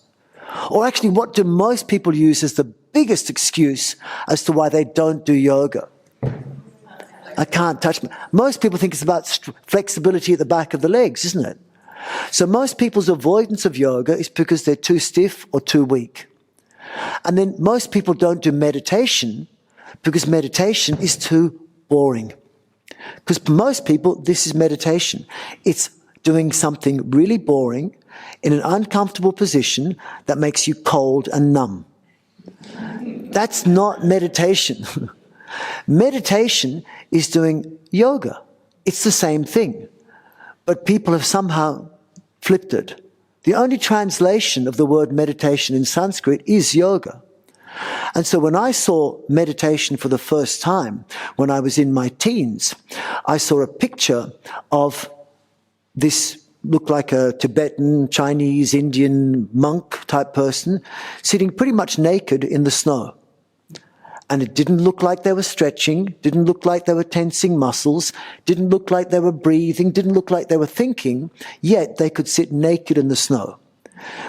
Or actually, what do most people use as the biggest excuse as to why they don't do yoga? I can't touch me. Most people think it's about flexibility at the back of the legs, isn't it? So most people's avoidance of yoga is because they're too stiff or too weak. And then most people don't do meditation because meditation is too boring. Because for most people, this is meditation. It's doing something really boring in an uncomfortable position that makes you cold and numb. That's not meditation. Meditation is doing yoga. It's the same thing. But people have somehow flipped it. The only translation of the word meditation in Sanskrit is yoga. And so when I saw meditation for the first time, when I was in my teens, I saw a picture of this looked like a Tibetan, Chinese, Indian monk type person sitting pretty much naked in the snow. And it didn't look like they were stretching, didn't look like they were tensing muscles, didn't look like they were breathing, didn't look like they were thinking, yet they could sit naked in the snow,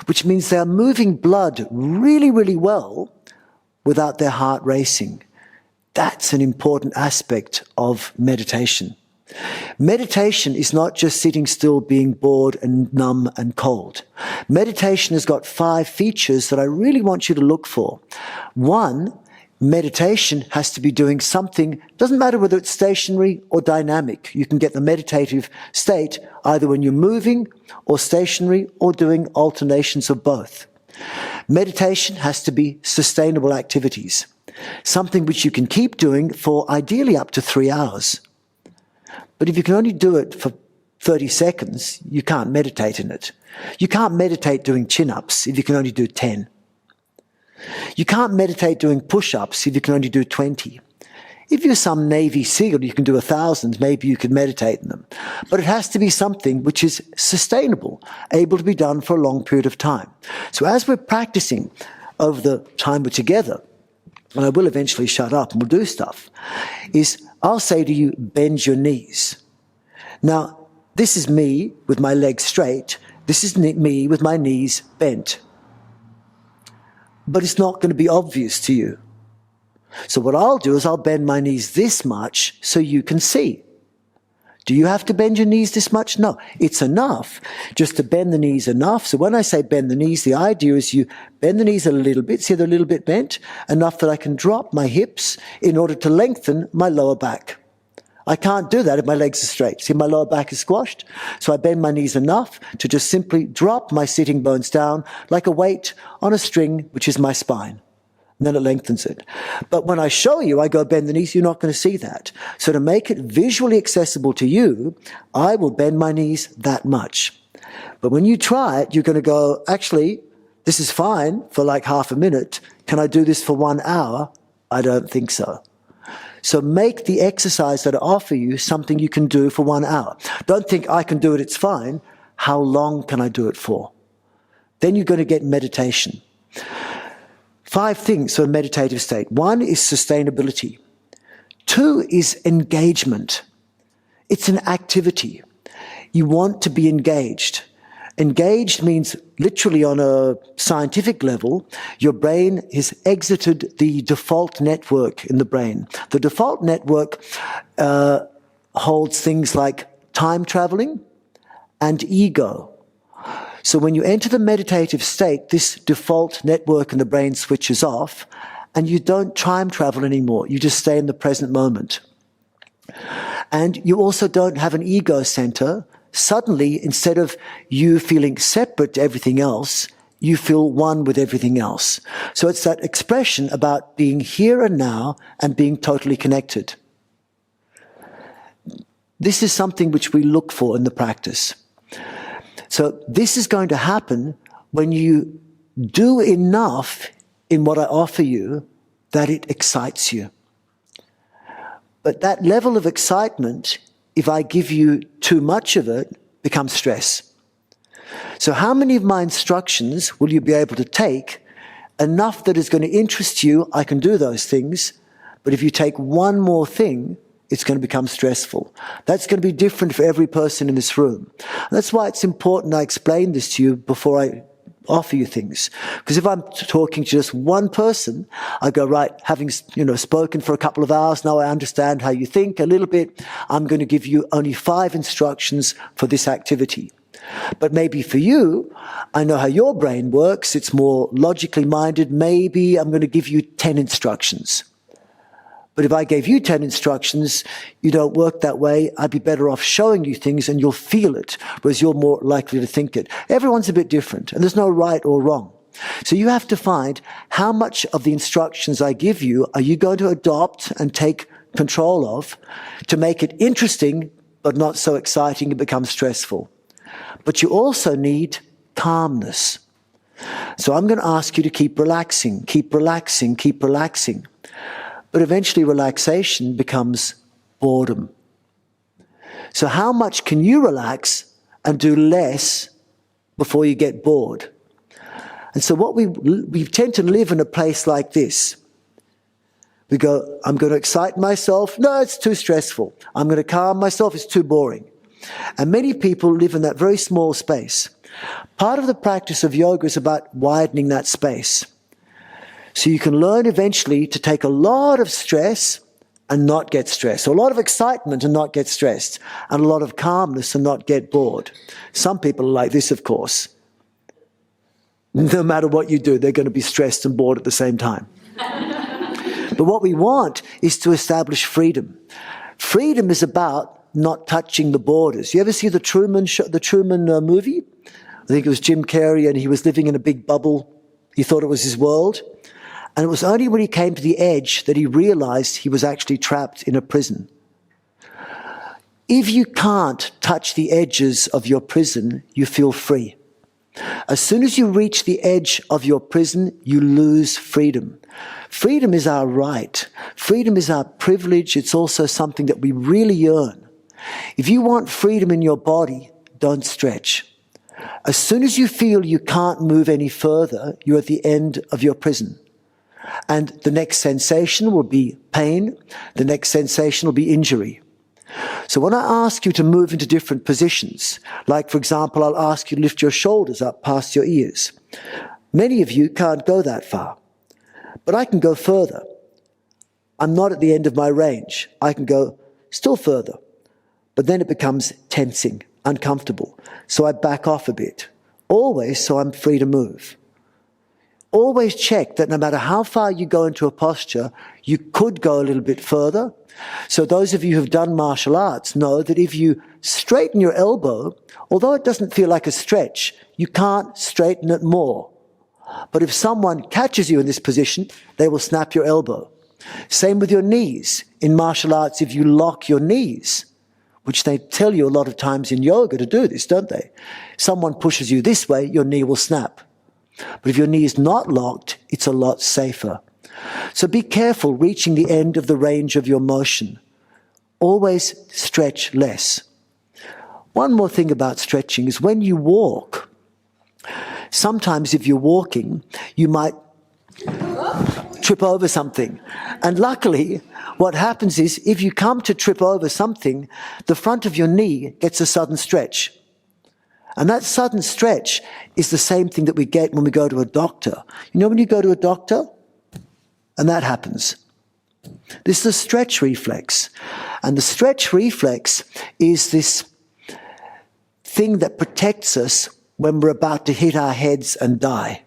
which means they are moving blood really, really well without their heart racing. That's an important aspect of meditation. Meditation is not just sitting still, being bored and numb and cold. Meditation has got 5 features that I really want you to look for. 1, meditation has to be doing something, doesn't matter whether it's stationary or dynamic. You can get the meditative state either when you're moving or stationary or doing alternations of both. Meditation has to be sustainable activities, something which you can keep doing for ideally up to 3 hours. But if you can only do it for 30 seconds, you can't meditate in it. You can't meditate doing chin-ups if you can only do 10. You can't meditate doing push-ups if you can only do 20. If you're some Navy SEAL, you can do 1,000, maybe you could meditate in them. But it has to be something which is sustainable, able to be done for a long period of time. So as we're practicing over the time we're together, and I will eventually shut up and we'll do stuff, is I'll say to you, bend your knees. Now, this is me with my legs straight. This is me with my knees bent. But it's not going to be obvious to you. So what I'll do is I'll bend my knees this much so you can see. Do you have to bend your knees this much? No, it's enough just to bend the knees enough. So when I say bend the knees, the idea is you bend the knees a little bit, see they're a little bit bent, enough that I can drop my hips in order to lengthen my lower back. I can't do that if my legs are straight. See, my lower back is squashed. So I bend my knees enough to just simply drop my sitting bones down like a weight on a string, which is my spine. And then it lengthens it. But when I show you, I go bend the knees, you're not going to see that. So to make it visually accessible to you, I will bend my knees that much. But when you try it, you're going to go, actually, this is fine for like half a minute. Can I do this for 1 hour? I don't think so. So make the exercise that I offer you something you can do for 1 hour. Don't think I can do it, it's fine. How long can I do it for? Then you're going to get meditation. 5 things for a meditative state. 1 is sustainability. 2 is engagement. It's an activity. You want to be engaged. Engaged means literally on a scientific level, your brain has exited the default network in the brain. The default network holds things like time traveling and ego. So when you enter the meditative state, this default network in the brain switches off and you don't time travel anymore. You just stay in the present moment. And you also don't have an ego center. Suddenly, instead of you feeling separate to everything else, you feel one with everything else. So it's that expression about being here and now and being totally connected. This is something which we look for in the practice. So this is going to happen when you do enough in what I offer you that it excites you. But that level of excitement, if I give you too much of it, becomes stress. So how many of my instructions will you be able to take enough that is going to interest you? I can do those things. But if you take one more thing, it's going to become stressful. That's going to be different for every person in this room. That's why it's important I explain this to you before I offer you things. Because if I'm talking to just one person, I go, right, having spoken for a couple of hours, now I understand how you think a little bit. I'm going to give you only 5 instructions for this activity. But maybe for you, I know how your brain works. It's more logically minded. Maybe I'm going to give you 10 instructions. But if I gave you 10 instructions, you don't work that way. I'd be better off showing you things and you'll feel it, whereas you're more likely to think it. Everyone's a bit different, and there's no right or wrong. So you have to find how much of the instructions I give you are you going to adopt and take control of to make it interesting, but not so exciting it becomes stressful. But you also need calmness. So I'm going to ask you to keep relaxing, keep relaxing, keep relaxing. But eventually relaxation becomes boredom. So how much can you relax and do less before you get bored? And so what we tend to live in a place like this. We go, I'm going to excite myself. No, it's too stressful. I'm going to calm myself. It's too boring. And many people live in that very small space. Part of the practice of yoga is about widening that space. So you can learn eventually to take a lot of stress and not get stressed, or a lot of excitement and not get stressed, and a lot of calmness and not get bored. Some people are like this, of course. No matter what you do, they're going to be stressed and bored at the same time. But what we want is to establish freedom. Freedom is about not touching the borders. You ever see the Truman movie? I think it was Jim Carrey, and he was living in a big bubble. He thought it was his world. And it was only when he came to the edge that he realized he was actually trapped in a prison. If you can't touch the edges of your prison, you feel free. As soon as you reach the edge of your prison, you lose freedom. Freedom is our right. Freedom is our privilege. It's also something that we really earn. If you want freedom in your body, don't stretch. As soon as you feel you can't move any further, you're at the end of your prison. And the next sensation will be pain. The next sensation will be injury. So when I ask you to move into different positions, like for example, I'll ask you to lift your shoulders up past your ears. Many of you can't go that far, but I can go further. I'm not at the end of my range. I can go still further. But then it becomes tensing, uncomfortable. So I back off a bit. Always so I'm free to move. Always check that no matter how far you go into a posture, you could go a little bit further. So those of you who've done martial arts know that if you straighten your elbow, although it doesn't feel like a stretch, you can't straighten it more. But if someone catches you in this position, they will snap your elbow. Same with your knees. In martial arts, if you lock your knees, which they tell you a lot of times in yoga to do this, don't they? Someone pushes you this way, your knee will snap. But if your knee is not locked, it's a lot safer. So be careful reaching the end of the range of your motion. Always stretch less. One more thing about stretching is when you walk, sometimes if you're walking, you might trip over something. And luckily, what happens is if you come to trip over something, the front of your knee gets a sudden stretch. And that sudden stretch is the same thing that we get when we go to a doctor. You know when you go to a doctor? And that happens. This is a stretch reflex. And the stretch reflex is this thing that protects us when we're about to hit our heads and die.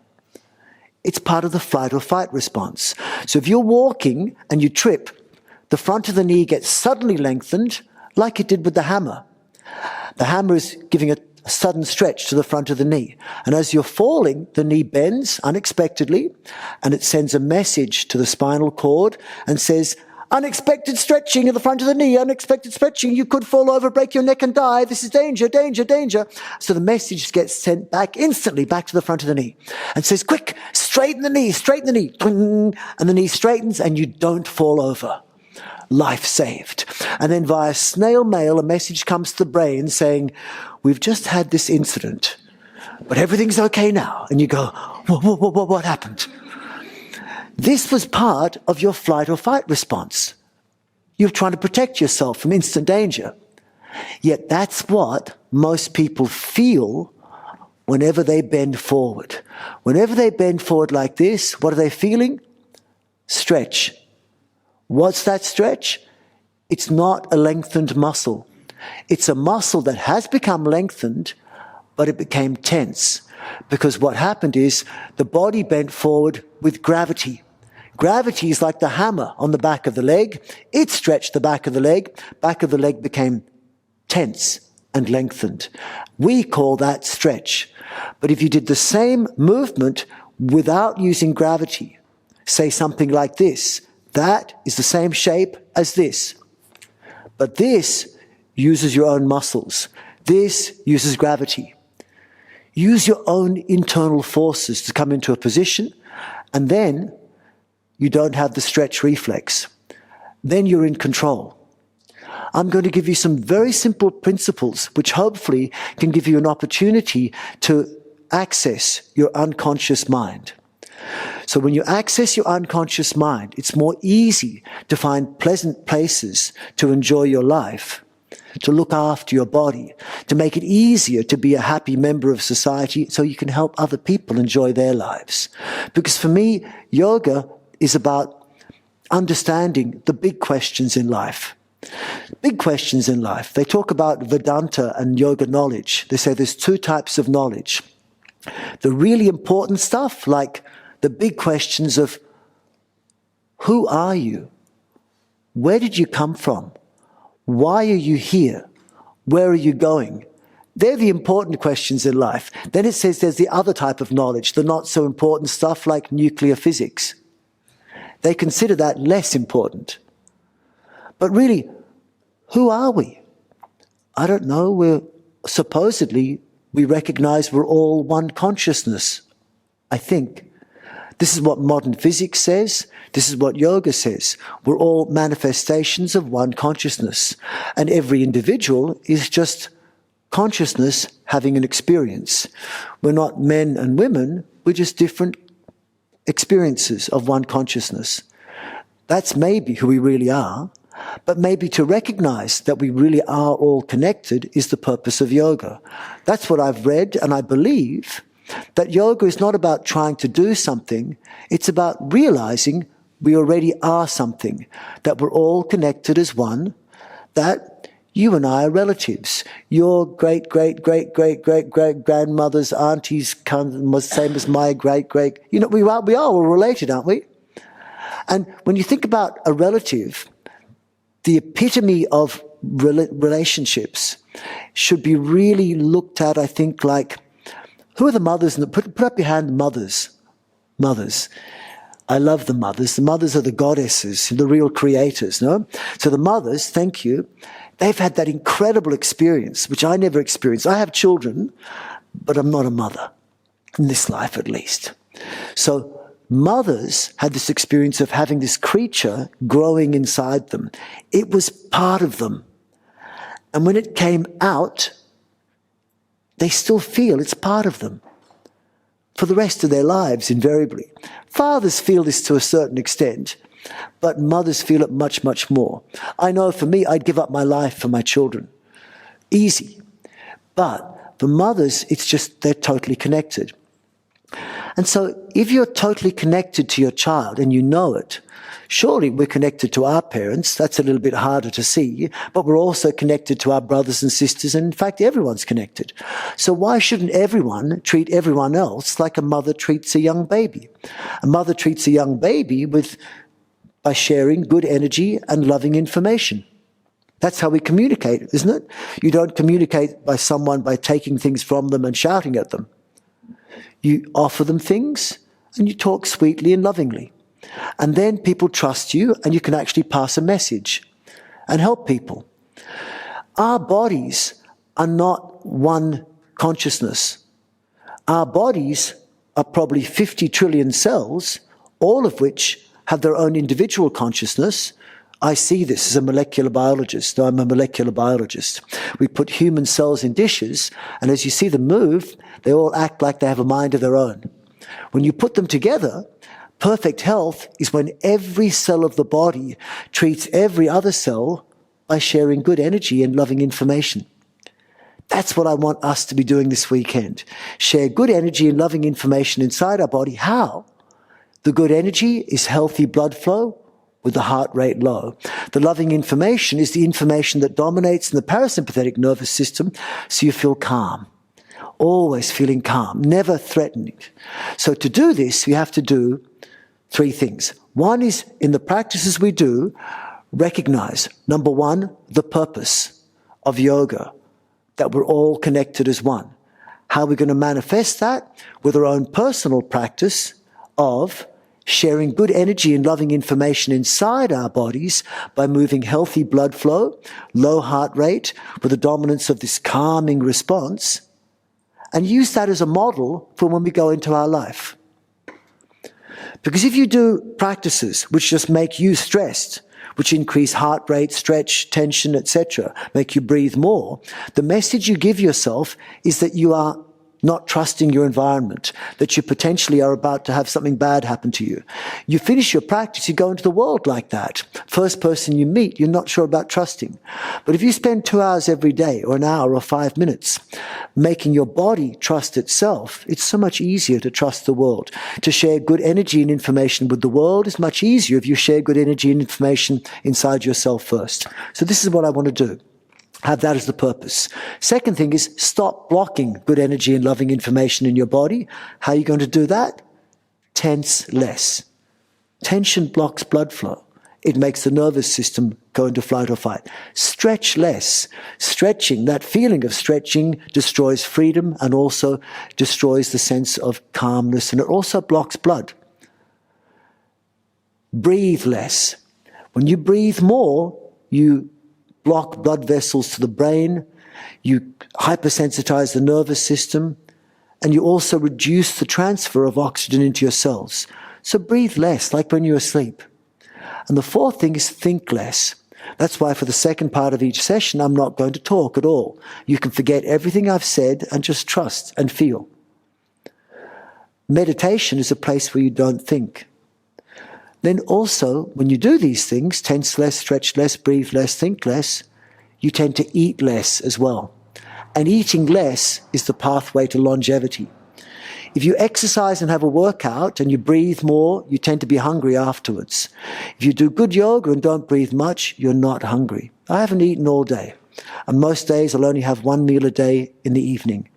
It's part of the flight or fight response. So if you're walking and you trip, the front of the knee gets suddenly lengthened, like it did with the hammer. The hammer is giving a sudden stretch to the front of the knee. And as you're falling, the knee bends unexpectedly, and it sends a message to the spinal cord and says, unexpected stretching at the front of the knee, unexpected stretching, you could fall over, break your neck and die, this is danger, danger, danger. So the message gets sent back instantly, back to the front of the knee, and says, quick, straighten the knee, straighten the knee. And the knee straightens and you don't fall over. Life saved. And then via snail mail, a message comes to the brain saying, we've just had this incident, but everything's okay now. And you go, what happened? This was part of your flight or fight response. You're trying to protect yourself from instant danger. Yet that's what most people feel whenever they bend forward. Whenever they bend forward like this, what are they feeling? Stretch. What's that stretch? It's not a lengthened muscle. It's a muscle that has become lengthened, but it became tense. Because what happened is the body bent forward with gravity. Gravity is like the hammer on the back of the leg. It stretched the back of the leg became tense and lengthened. We call that stretch. But if you did the same movement without using gravity, say something like this, that is the same shape as this. But this uses your own muscles. This uses gravity. Use your own internal forces to come into a position, and then you don't have the stretch reflex. Then you're in control. I'm going to give you some very simple principles which hopefully can give you an opportunity to access your unconscious mind. So when you access your unconscious mind, it's more easy to find pleasant places to enjoy your life, to look after your body, to make it easier to be a happy member of society so you can help other people enjoy their lives. Because for me, yoga is about understanding the big questions in life. Big questions in life. They talk about Vedanta and yoga knowledge. They say there's two types of knowledge. The really important stuff, like the big questions of who are you? Where did you come from? Why are you here? Where are you going? They're the important questions in life. Then it says there's the other type of knowledge, the not so important stuff like nuclear physics. They consider that less important. But really, who are we? I don't know. We recognize we're all one consciousness, I think. This is what modern physics says. This is what yoga says. We're all manifestations of one consciousness. And every individual is just consciousness having an experience. We're not men and women. We're just different experiences of one consciousness. That's maybe who we really are. But maybe to recognize that we really are all connected is the purpose of yoga. That's what I've read, and I believe that yoga is not about trying to do something. It's about realizing We already are something, that we're all connected as one, that you and I are relatives. Your great-great-great-great-great-great-grandmother's aunties was same as my great-great. You know, we are all related, aren't we? And when you think about a relative, the epitome of relationships should be really looked at, I think, like, who are the mothers? Put up your hand, mothers. Mothers. I love the mothers. The mothers are the goddesses, the real creators, no? So the mothers, thank you, they've had that incredible experience, which I never experienced. I have children, but I'm not a mother, in this life at least. So mothers had this experience of having this creature growing inside them. It was part of them. And when it came out, they still feel it's part of them for the rest of their lives, invariably. Fathers feel this to a certain extent, but mothers feel it much, much more. I know for me, I'd give up my life for my children. Easy. But for mothers, it's just they're totally connected. And so if you're totally connected to your child and you know it, surely we're connected to our parents. That's a little bit harder to see, but we're also connected to our brothers and sisters, and in fact, everyone's connected. So why shouldn't everyone treat everyone else like a mother treats a young baby? A mother treats a young baby by sharing good energy and loving information. That's how we communicate, isn't it? You don't communicate by someone by taking things from them and shouting at them. You offer them things and you talk sweetly and lovingly. And then people trust you and you can actually pass a message and help people. Our bodies are not one consciousness. Our bodies are probably 50 trillion cells, all of which have their own individual consciousness. I see this as a molecular biologist. I'm a molecular biologist. We put human cells in dishes, and as you see them move, they all act like they have a mind of their own. When you put them together, perfect health is when every cell of the body treats every other cell by sharing good energy and loving information. That's what I want us to be doing this weekend. Share good energy and loving information inside our body. How? The good energy is healthy blood flow with the heart rate low. The loving information is the information that dominates in the parasympathetic nervous system, so you feel calm. Always feeling calm, never threatening. So to do this, we have to do three things. One is, in the practices we do, recognize, number one, the purpose of yoga, that we're all connected as one. How are we going to manifest that? With our own personal practice of sharing good energy and loving information inside our bodies by moving healthy blood flow, low heart rate, with the dominance of this calming response, and use that as a model for when we go into our life. Because if you do practices which just make you stressed, which increase heart rate, stretch, tension, etc., make you breathe more, the message you give yourself is that you are not trusting your environment, that you potentially are about to have something bad happen to you. You finish your practice, you go into the world like that. First person you meet, you're not sure about trusting. But if you spend 2 hours every day, or an hour, or 5 minutes, making your body trust itself, it's so much easier to trust the world. To share good energy and information with the world is much easier if you share good energy and information inside yourself first. So this is what I want to do. Have that as the purpose. Second thing is stop blocking good energy and loving information in your body. How are you going to do that? Tense less. Tension blocks blood flow. It makes the nervous system go into flight or fight. Stretch less. Stretching, that feeling of stretching, destroys freedom and also destroys the sense of calmness, and it also blocks blood. Breathe less. When you breathe more, you block blood vessels to the brain, you hypersensitize the nervous system, and you also reduce the transfer of oxygen into your cells. So breathe less, like when you're asleep. And the fourth thing is think less. That's why for the second part of each session, I'm not going to talk at all. You can forget everything I've said and just trust and feel. Meditation is a place where you don't think. Then also, when you do these things, tense less, stretch less, breathe less, think less, you tend to eat less as well. And eating less is the pathway to longevity. If you exercise and have a workout and you breathe more, you tend to be hungry afterwards. If you do good yoga and don't breathe much, you're not hungry. I haven't eaten all day. And most days I'll only have one meal a day in the evening.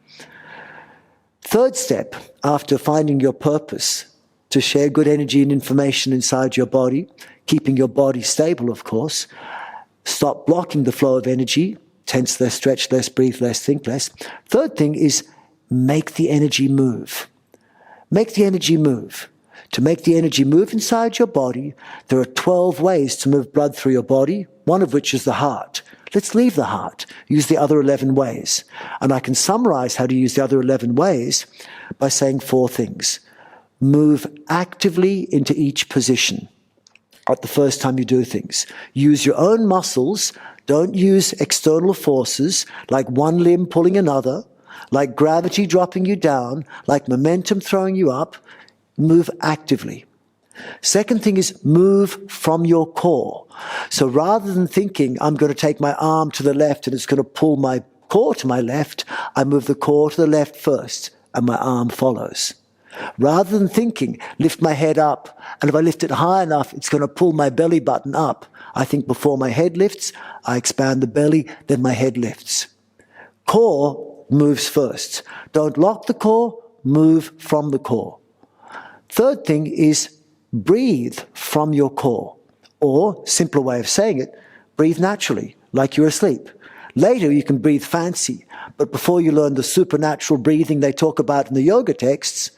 Third step, after finding your purpose, to share good energy and information inside your body, keeping your body stable, of course, stop blocking the flow of energy, tense less, stretch less, breathe less, think less. Third thing is make the energy move. Make the energy move. To make the energy move inside your body, there are 12 ways to move blood through your body, one of which is the heart. Let's leave the heart, use the other 11 ways. And I can summarize how to use the other 11 ways by saying 4 things. Move actively into each position at the first time you do things. Use your own muscles. Don't use external forces like one limb pulling another, like gravity dropping you down, like momentum throwing you up. Move actively. Second thing is move from your core. So rather than thinking, I'm going to take my arm to the left and it's going to pull my core to my left, I move the core to the left first and my arm follows. Rather than thinking, lift my head up, and if I lift it high enough, it's going to pull my belly button up. I think before my head lifts, I expand the belly, then my head lifts. Core moves first. Don't lock the core, move from the core. Third thing is breathe from your core. Or, simpler way of saying it, breathe naturally, like you're asleep. Later you can breathe fancy, but before you learn the supernatural breathing they talk about in the yoga texts,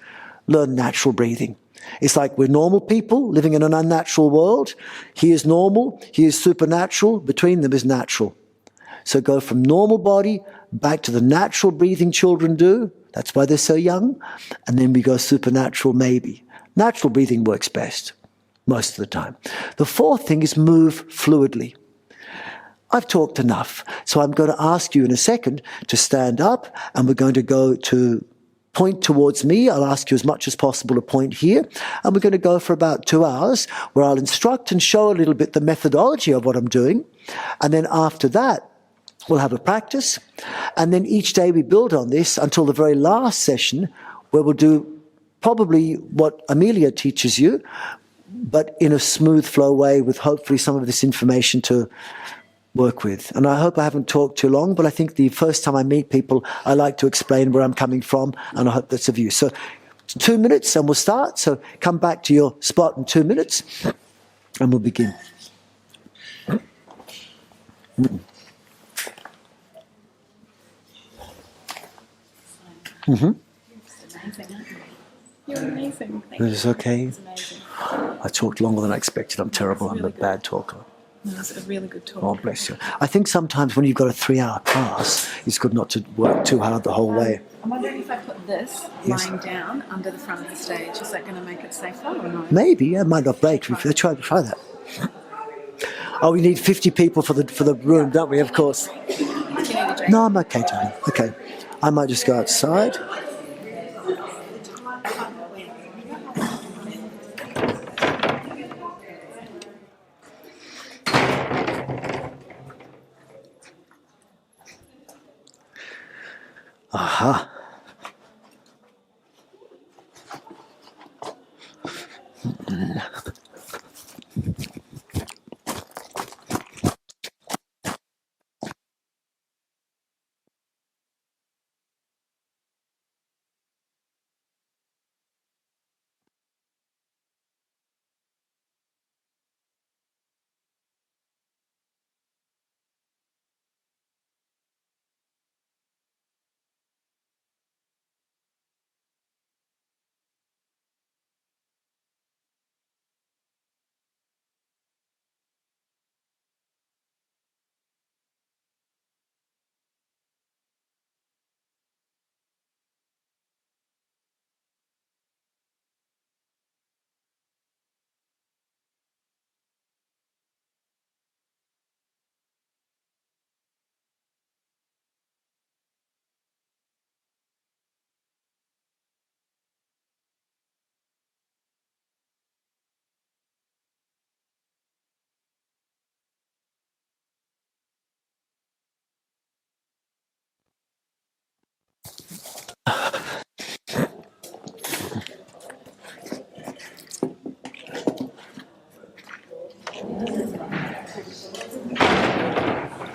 learn natural breathing. It's like we're normal people living in an unnatural world. He is normal, he is supernatural, between them is natural. So go from normal body back to the natural breathing children do. That's why they're so young. And then we go supernatural maybe. Natural breathing works best, most of the time. The fourth thing is move fluidly. I've talked enough, so I'm going to ask you in a second to stand up, and we're going to go to point towards me. I'll ask you as much as possible to point here, and we're going to go for about 2 hours where I'll instruct and show a little bit the methodology of what I'm doing, and then after that, we'll have a practice, and then each day we build on this until the very last session where we'll do probably what Amelia teaches you, but in a smooth flow way with hopefully some of this information to work with. And I hope I haven't talked too long, but I think the first time I meet people, I like to explain where I'm coming from, and I hope that's of use. So 2 minutes and we'll start. So come back to your spot in 2 minutes and we'll begin. Mm-hmm. You're amazing. It's okay. I talked longer than I expected. I'm terrible. I'm a bad talker. No, it's a really good talk. Oh, bless you. I think sometimes when you've got a 3-hour class, it's good not to work too hard the whole way. I'm wondering if I put this lying down under the front of the stage, is that going to make it safer or no? Maybe, yeah, it might not break. Try that. Oh, we need 50 people for the room, don't we? Of course. Do you need a drink? No, I'm okay, Tony. Okay. I might just go outside. Aha.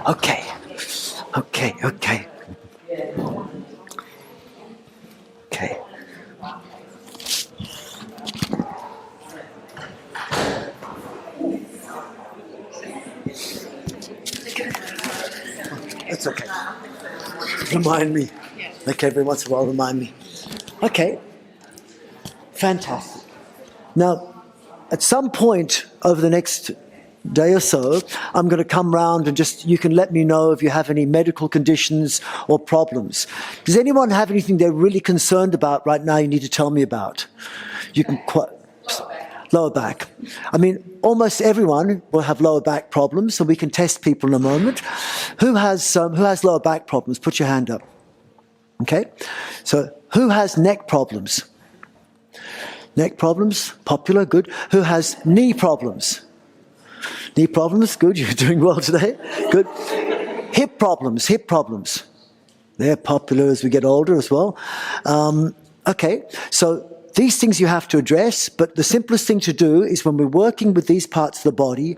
Okay. Okay. Okay. Okay. That's okay. Remind me. Okay, every once in a while, remind me. Okay. Fantastic. Now, at some point over the next day or so, I'm going to come round and you can let me know if you have any medical conditions or problems. Does anyone have anything they're really concerned about right now you need to tell me about? You can lower back. I mean, almost everyone will have lower back problems, so we can test people in a moment. Who has lower back problems? Put your hand up. Okay? So, who has neck problems? Neck problems? Popular, good. Who has knee problems? Knee problems? Good, you're doing well today. Good. Hip problems? Hip problems. They're popular as we get older as well. Okay, so these things you have to address, but the simplest thing to do is when we're working with these parts of the body,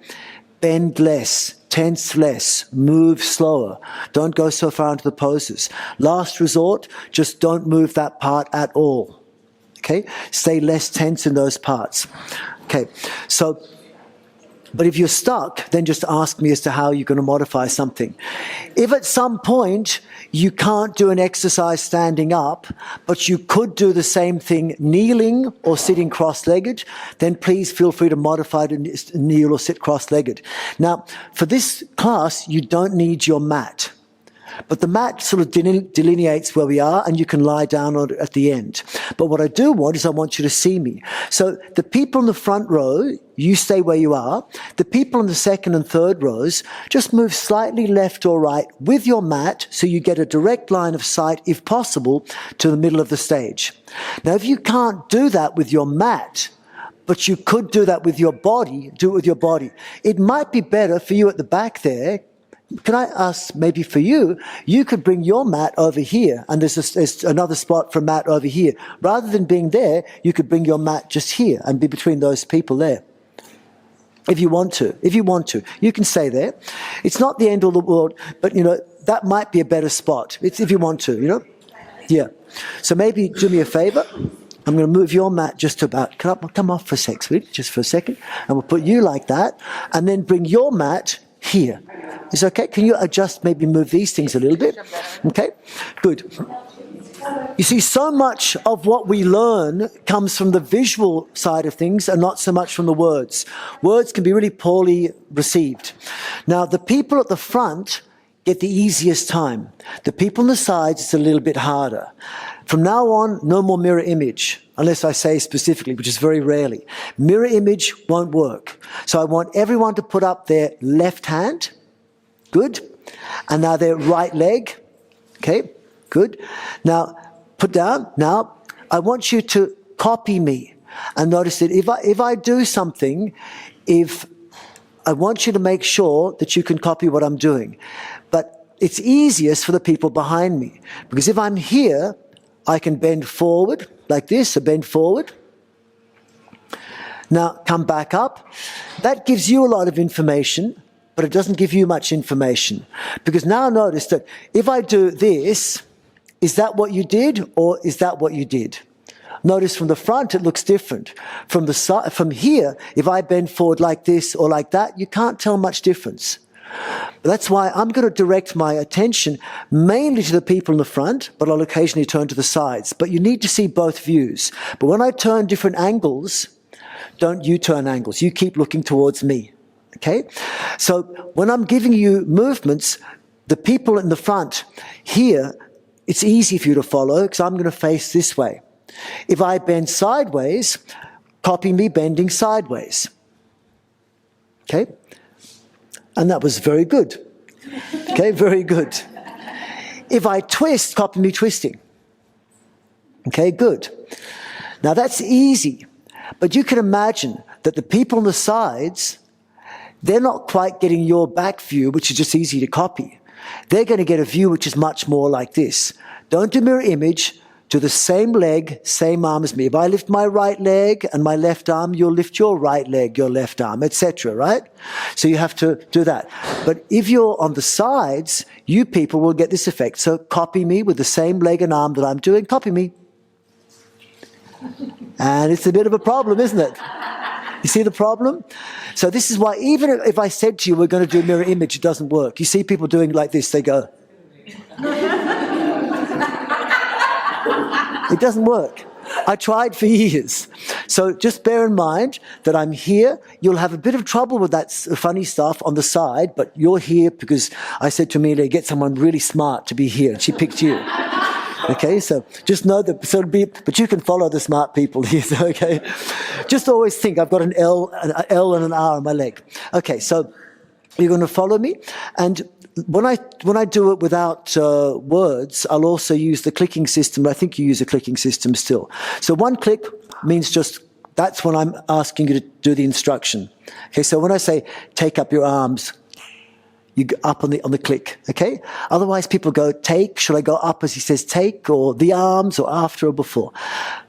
bend less, tense less, move slower. Don't go so far into the poses. Last resort, just don't move that part at all. Okay? Stay less tense in those parts. Okay, so, but if you're stuck, then just ask me as to how you're going to modify something. If at some point you can't do an exercise standing up, but you could do the same thing kneeling or sitting cross-legged, then please feel free to modify to kneel or sit cross-legged. Now, for this class, you don't need your mat. But the mat sort of delineates where we are, and you can lie down on it at the end. But what I do want is I want you to see me. So the people in the front row, you stay where you are. The people in the second and third rows, just move slightly left or right with your mat so you get a direct line of sight, if possible, to the middle of the stage. Now, if you can't do that with your mat, but you could do that with your body, do it with your body. It might be better for you at the back there. Can I ask, maybe for you, you could bring your mat over here, and there's another spot for a mat over here. Rather than being there, you could bring your mat just here and be between those people there. If you want to. If you want to. You can stay there. It's not the end of the world, but, that might be a better spot. It's if you want to, Yeah. So maybe do me a favor. I'm going to move your mat just about, come off for a sec, sweet, just for a second. And we'll put you like that, and then bring your mat here. Is okay? Can you adjust, maybe move these things a little bit? Okay, good. You see, so much of what we learn comes from the visual side of things and not so much from the words. Words can be really poorly received. Now, the people at the front get the easiest time. The people on the sides, it's a little bit harder. From now on, no more mirror image, unless I say specifically, which is very rarely. Mirror image won't work. So I want everyone to put up their left hand. Good. And now their right leg. Okay, good. Now, put down. Now, I want you to copy me. And notice that if I do something, I want you to make sure that you can copy what I'm doing. But it's easiest for the people behind me. Because if I'm here, I can bend forward like this, so bend forward. Now, come back up. That gives you a lot of information, but it doesn't give you much information. Because now notice that if I do this, is that what you did or is that what you did? Notice from the front it looks different. From the side, from here, if I bend forward like this or like that, you can't tell much difference. That's why I'm going to direct my attention mainly to the people in the front, but I'll occasionally turn to the sides. But you need to see both views. But when I turn different angles, don't you turn angles. You keep looking towards me. Okay? So when I'm giving you movements, the people in the front here, it's easy for you to follow because I'm going to face this way. If I bend sideways, copy me bending sideways. Okay? And that was very good. Okay, very good. If I twist, copy me twisting. Okay, good. Now that's easy. But you can imagine that the people on the sides, they're not quite getting your back view, which is just easy to copy. They're going to get a view which is much more like this. Don't do mirror image. to the same leg, same arm as me. If I lift my right leg and my left arm, you'll lift your right leg, your left arm, etc., right? So you have to do that. But if you're on the sides, you people will get this effect. So copy me with the same leg and arm that I'm doing. Copy me. And it's a bit of a problem, isn't it? You see the problem? So this is why even if I said to you we're going to do mirror image, it doesn't work. You see people doing like this, they go. It doesn't work. I tried for years. So just bear in mind that I'm here. You'll have a bit of trouble with that funny stuff on the side, but you're here because I said to Amelia, get someone really smart to be here. And she picked you. Okay, so just know that, but you can follow the smart people here, okay? Just always think I've got an L and an R on my leg. Okay, so you're going to follow me, and when I do it without words, I'll also use the clicking system. I think you use a clicking system still. So one click means just, that's when I'm asking you to do the instruction. Okay, so when I say take up your arms, you go up on the click, okay? Otherwise people go take, should I go up as he says take, or the arms, or after or before?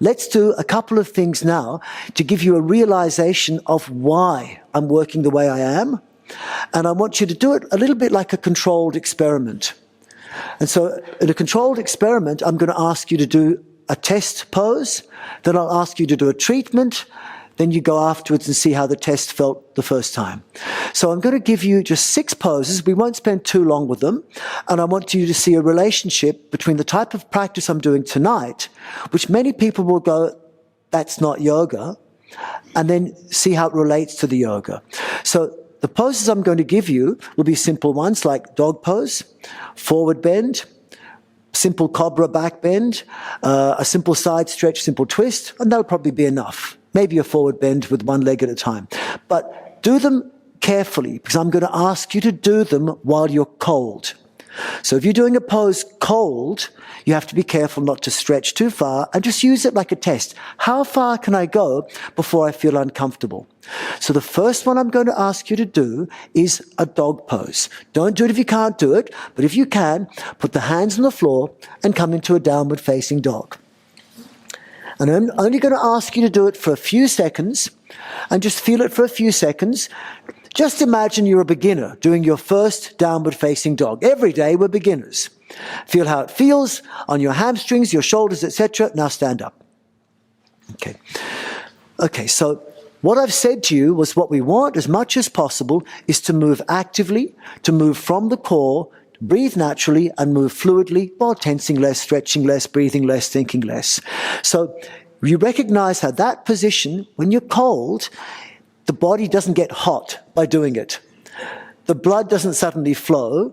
Let's do a couple of things now to give you a realization of why I'm working the way I am. And I want you to do it a little bit like a controlled experiment. And so in a controlled experiment, I'm going to ask you to do a test pose, then I'll ask you to do a treatment, then you go afterwards and see how the test felt the first time. So I'm going to give you just 6 poses. We won't spend too long with them. And I want you to see a relationship between the type of practice I'm doing tonight, which many people will go, that's not yoga, and then see how it relates to the yoga. So the poses I'm going to give you will be simple ones like dog pose, forward bend, simple Cobra back bend, a simple side stretch, simple twist, and that'll probably be enough. Maybe a forward bend with one leg at a time. But do them carefully, because I'm going to ask you to do them while you're cold. So if you're doing a pose cold, you have to be careful not to stretch too far and just use it like a test. How far can I go before I feel uncomfortable? So the first one I'm going to ask you to do is a dog pose. Don't do it if you can't do it, but if you can, put the hands on the floor and come into a downward facing dog. And I'm only going to ask you to do it for a few seconds and just feel it for a few seconds. Just imagine you're a beginner doing your first downward facing dog. Every day we're beginners. Feel how it feels on your hamstrings, your shoulders, etc. Now stand up. Okay, so what I've said to you was what we want as much as possible is to move actively, to move from the core, breathe naturally and move fluidly while tensing less, stretching less, breathing less, thinking less. So you recognize how that position, when you're cold, the body doesn't get hot by doing it. The blood doesn't suddenly flow,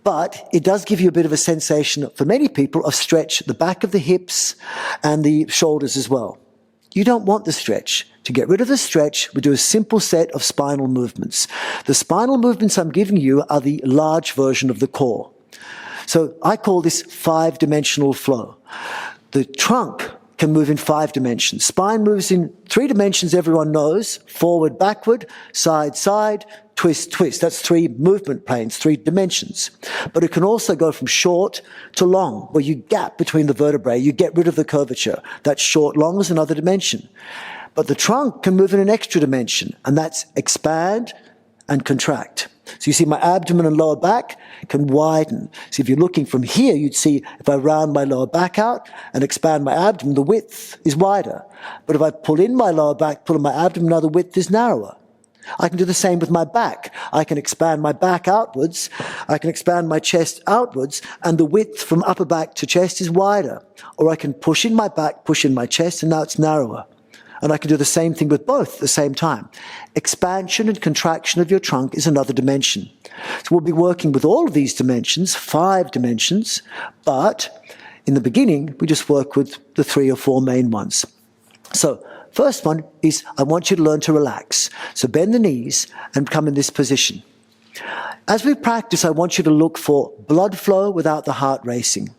but it does give you a bit of a sensation, for many people, of stretch at the back of the hips and the shoulders as well. You don't want the stretch. To get rid of the stretch, we do a simple set of spinal movements. The spinal movements I'm giving you are the large version of the core. So I call this 5-dimensional flow. The trunk can move in 5 dimensions. Spine moves in 3 dimensions, everyone knows. Forward, backward, side, side, twist, twist. That's 3 movement planes, 3 dimensions. But it can also go from short to long, where you gap between the vertebrae. You get rid of the curvature. That's short, long is another dimension. But the trunk can move in an extra dimension, and that's expand and contract. So you see my abdomen and lower back can widen. So if you're looking from here, you'd see if I round my lower back out and expand my abdomen, the width is wider. But if I pull in my lower back, pull in my abdomen, now the width is narrower. I can do the same with my back. I can expand my back outwards. I can expand my chest outwards, and the width from upper back to chest is wider. Or I can push in my back, push in my chest, and now it's narrower. And I can do the same thing with both at the same time. Expansion and contraction of your trunk is another dimension. So we'll be working with all of these dimensions, 5 dimensions, but in the beginning, we just work with the 3 or 4 main ones. So first one is I want you to learn to relax. So bend the knees and come in this position. As we practice, I want you to look for blood flow without the heart racing.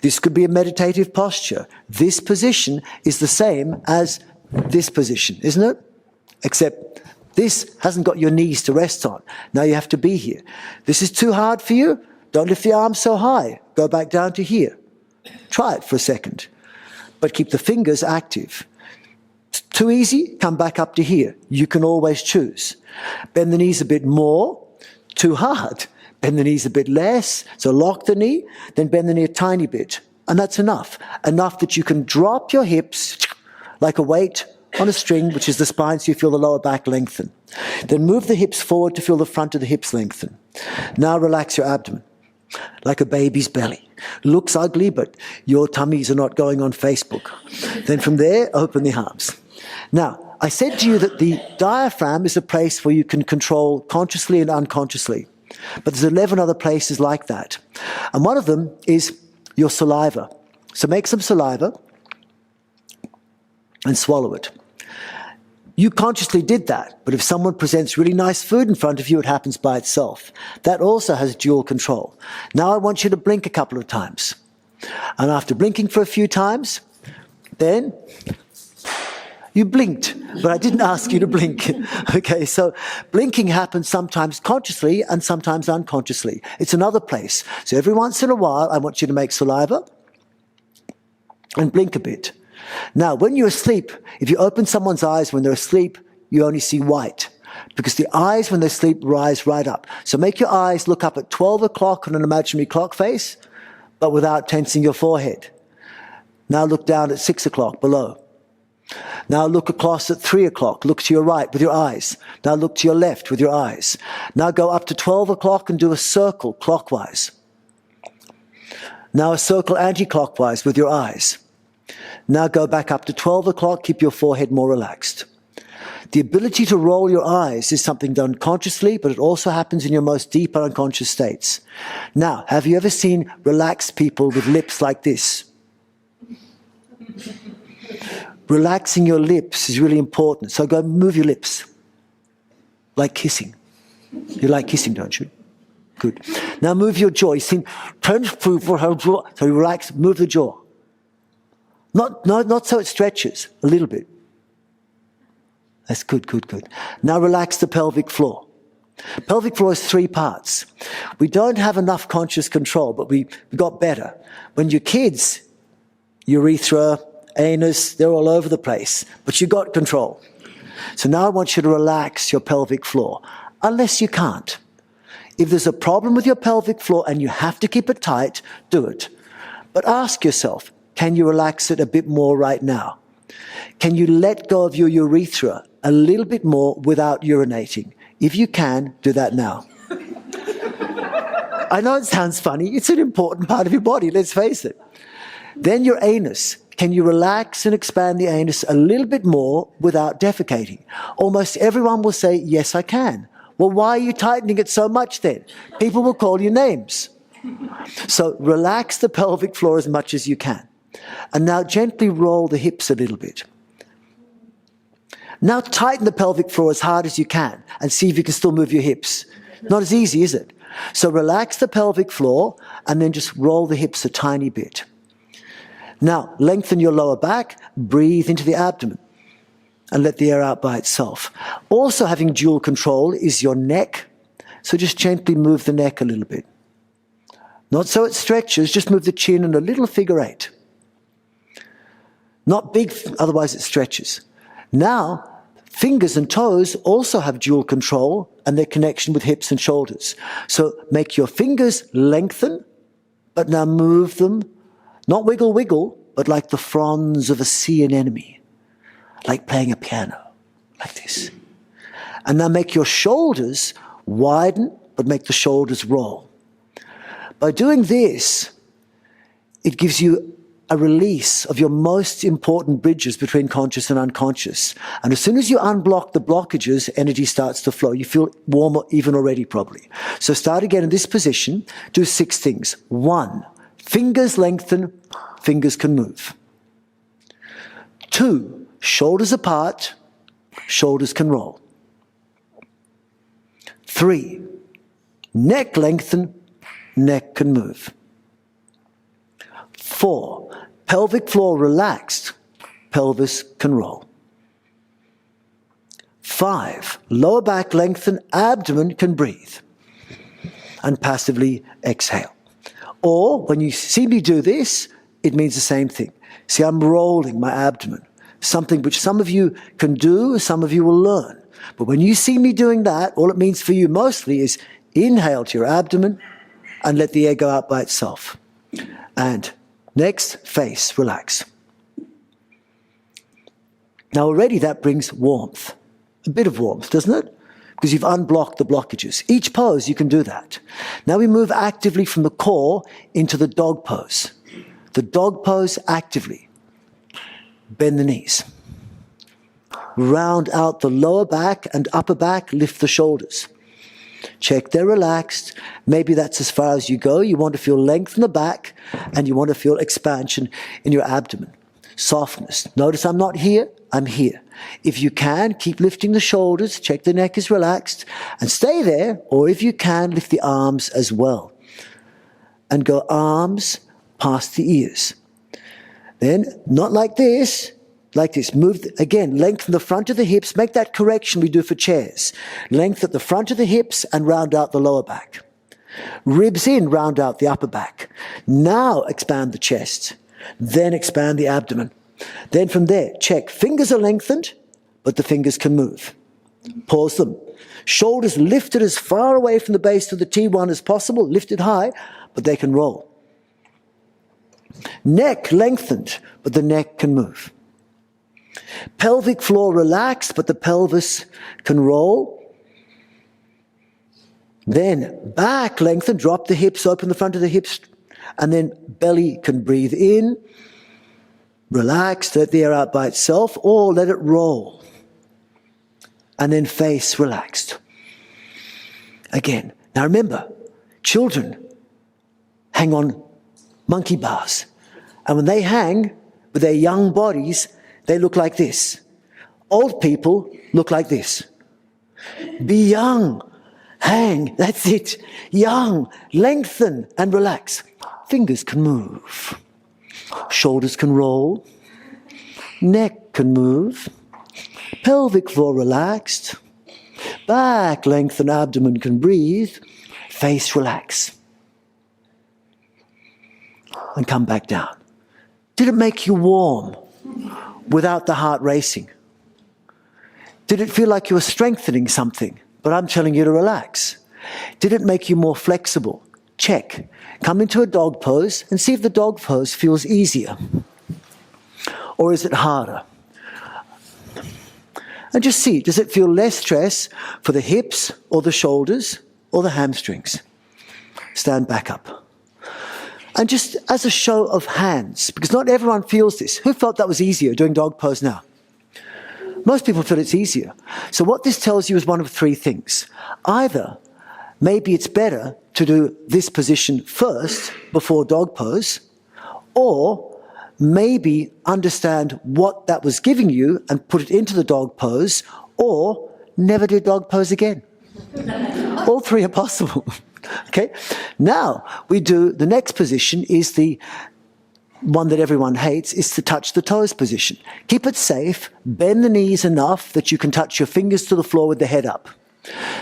This could be a meditative posture. This position is the same as this position, isn't it? Except this hasn't got your knees to rest on. Now you have to be here. This is too hard for you? Don't lift the arms so high. Go back down to here. Try it for a second. but keep the fingers active. Too easy? Come back up to here. You can always choose. Bend the knees a bit more. Too hard? Bend the knees a bit less. So lock the knee, then bend the knee a tiny bit. And that's enough. Enough that you can drop your hips like a weight on a string, which is the spine, so you feel the lower back lengthen. Then move the hips forward to feel the front of the hips lengthen. Now relax your abdomen, like a baby's belly. Looks ugly, but your tummies are not going on Facebook. Then from there, open the arms. Now, I said to you that the diaphragm is a place where you can control consciously and unconsciously. But there's 11 other places like that. And one of them is your saliva. So make some saliva and swallow it. You consciously did that, but if someone presents really nice food in front of you, it happens by itself. That also has dual control. Now I want you to blink a couple of times. And after blinking for a few times, then you blinked, but I didn't ask you to blink. Okay, so blinking happens sometimes consciously and sometimes unconsciously. It's another place. So every once in a while, I want you to make saliva and blink a bit. Now, when you're asleep, if you open someone's eyes when they're asleep, you only see white, because the eyes, when they sleep, rise right up. So make your eyes look up at 12 o'clock on an imaginary clock face, but without tensing your forehead. Now look down at 6 o'clock below. Now look across at 3 o'clock. Look to your right with your eyes. Now look to your left with your eyes. Now go up to 12 o'clock and do a circle clockwise. Now a circle anti-clockwise with your eyes. Now go back up to 12 o'clock, keep your forehead more relaxed. The ability to roll your eyes is something done consciously, but it also happens in your most deep unconscious states. Now, have you ever seen relaxed people with lips like this? Relaxing your lips is really important. So go move your lips, like kissing. You like kissing, don't you? Good. Now move your jaw. You see, turn through for her jaw. So you relax, move the jaw. Not so it stretches, a little bit. That's good, good, good. Now relax the pelvic floor. Pelvic floor is 3 parts. We don't have enough conscious control, but we got better. When you're kids, urethra, anus, they're all over the place, but you got control. So now I want you to relax your pelvic floor, unless you can't. If there's a problem with your pelvic floor and you have to keep it tight, do it. But ask yourself, can you relax it a bit more right now? Can you let go of your urethra a little bit more without urinating? If you can, do that now. I know it sounds funny. It's an important part of your body, let's face it. Then your anus. Can you relax and expand the anus a little bit more without defecating? Almost everyone will say, yes, I can. Well, why are you tightening it so much then? People will call you names. So relax the pelvic floor as much as you can. And now gently roll the hips a little bit. Now tighten the pelvic floor as hard as you can and see if you can still move your hips. Not as easy, is it? So relax the pelvic floor and then just roll the hips a tiny bit. Now lengthen your lower back, breathe into the abdomen and let the air out by itself. Also having dual control is your neck. So just gently move the neck a little bit. Not so it stretches, just move the chin in a little figure 8. Not big, otherwise it stretches. Now, fingers and toes also have dual control and their connection with hips and shoulders. So make your fingers lengthen, but now move them, not wiggle, wiggle, but like the fronds of a sea anemone, like playing a piano, like this. And now make your shoulders widen, but make the shoulders roll. By doing this, it gives you a release of your most important bridges between conscious and unconscious. And as soon as you unblock the blockages, energy starts to flow. You feel warmer even already, probably. So start again in this position. Do 6 things. 1, fingers lengthen, fingers can move. 2, shoulders apart, shoulders can roll. 3, neck lengthen, neck can move. 4, pelvic floor relaxed, pelvis can roll. 5, lower back lengthen, abdomen can breathe. And passively exhale. Or when you see me do this, it means the same thing. See, I'm rolling my abdomen, something which some of you can do, some of you will learn. But when you see me doing that, all it means for you mostly is inhale to your abdomen and let the air go out by itself. And next, face, relax. Now already that brings warmth, a bit of warmth, doesn't it? Because you've unblocked the blockages. Each pose you can do that. Now we move actively from the core into the dog pose. The dog pose actively. Bend the knees. Round out the lower back and upper back, lift the shoulders. Check they're relaxed. Maybe that's as far as you go. You want to feel length in the back and you want to feel expansion in your abdomen. Softness. Notice I'm not here, I'm here. If you can, keep lifting the shoulders, check the neck is relaxed, and stay there, or if you can, lift the arms as well. And go arms past the ears. Then, not like this, move, again, lengthen the front of the hips, make that correction we do for chairs. Length at the front of the hips and round out the lower back. Ribs in, round out the upper back. Now expand the chest. Then expand the abdomen. Then from there, check. Fingers are lengthened, but the fingers can move. Pause them. Shoulders lifted as far away from the base of the T1 as possible, lifted high, but they can roll. Neck lengthened, but the neck can move. Pelvic floor relaxed, but the pelvis can roll. Then back lengthened, drop the hips, open the front of the hips, and then belly can breathe in, relax, let the air out by itself, or let it roll. And then face relaxed. Again. Now remember, children hang on monkey bars. And when they hang with their young bodies, they look like this. Old people look like this. Be young. Hang. That's it. Young. Lengthen and relax. Fingers can move. Shoulders can roll. Neck can move. Pelvic floor relaxed. Back lengthen, abdomen can breathe. Face relax. And come back down. Did it make you warm without the heart racing? Did it feel like you were strengthening something, but I'm telling you to relax? Did it make you more flexible? Check. Come into a dog pose and see if the dog pose feels easier. Or is it harder? And just see, does it feel less stress for the hips or the shoulders or the hamstrings? Stand back up. And just as a show of hands, because not everyone feels this. Who felt that was easier doing dog pose now? Most people feel it's easier. So what this tells you is one of three things. Either maybe it's better to do this position first before dog pose, or maybe understand what that was giving you and put it into the dog pose, or never do dog pose again. All three are possible. Okay? Now, we do, the next position is the one that everyone hates, is to touch the toes position. Keep it safe, bend the knees enough that you can touch your fingers to the floor with the head up.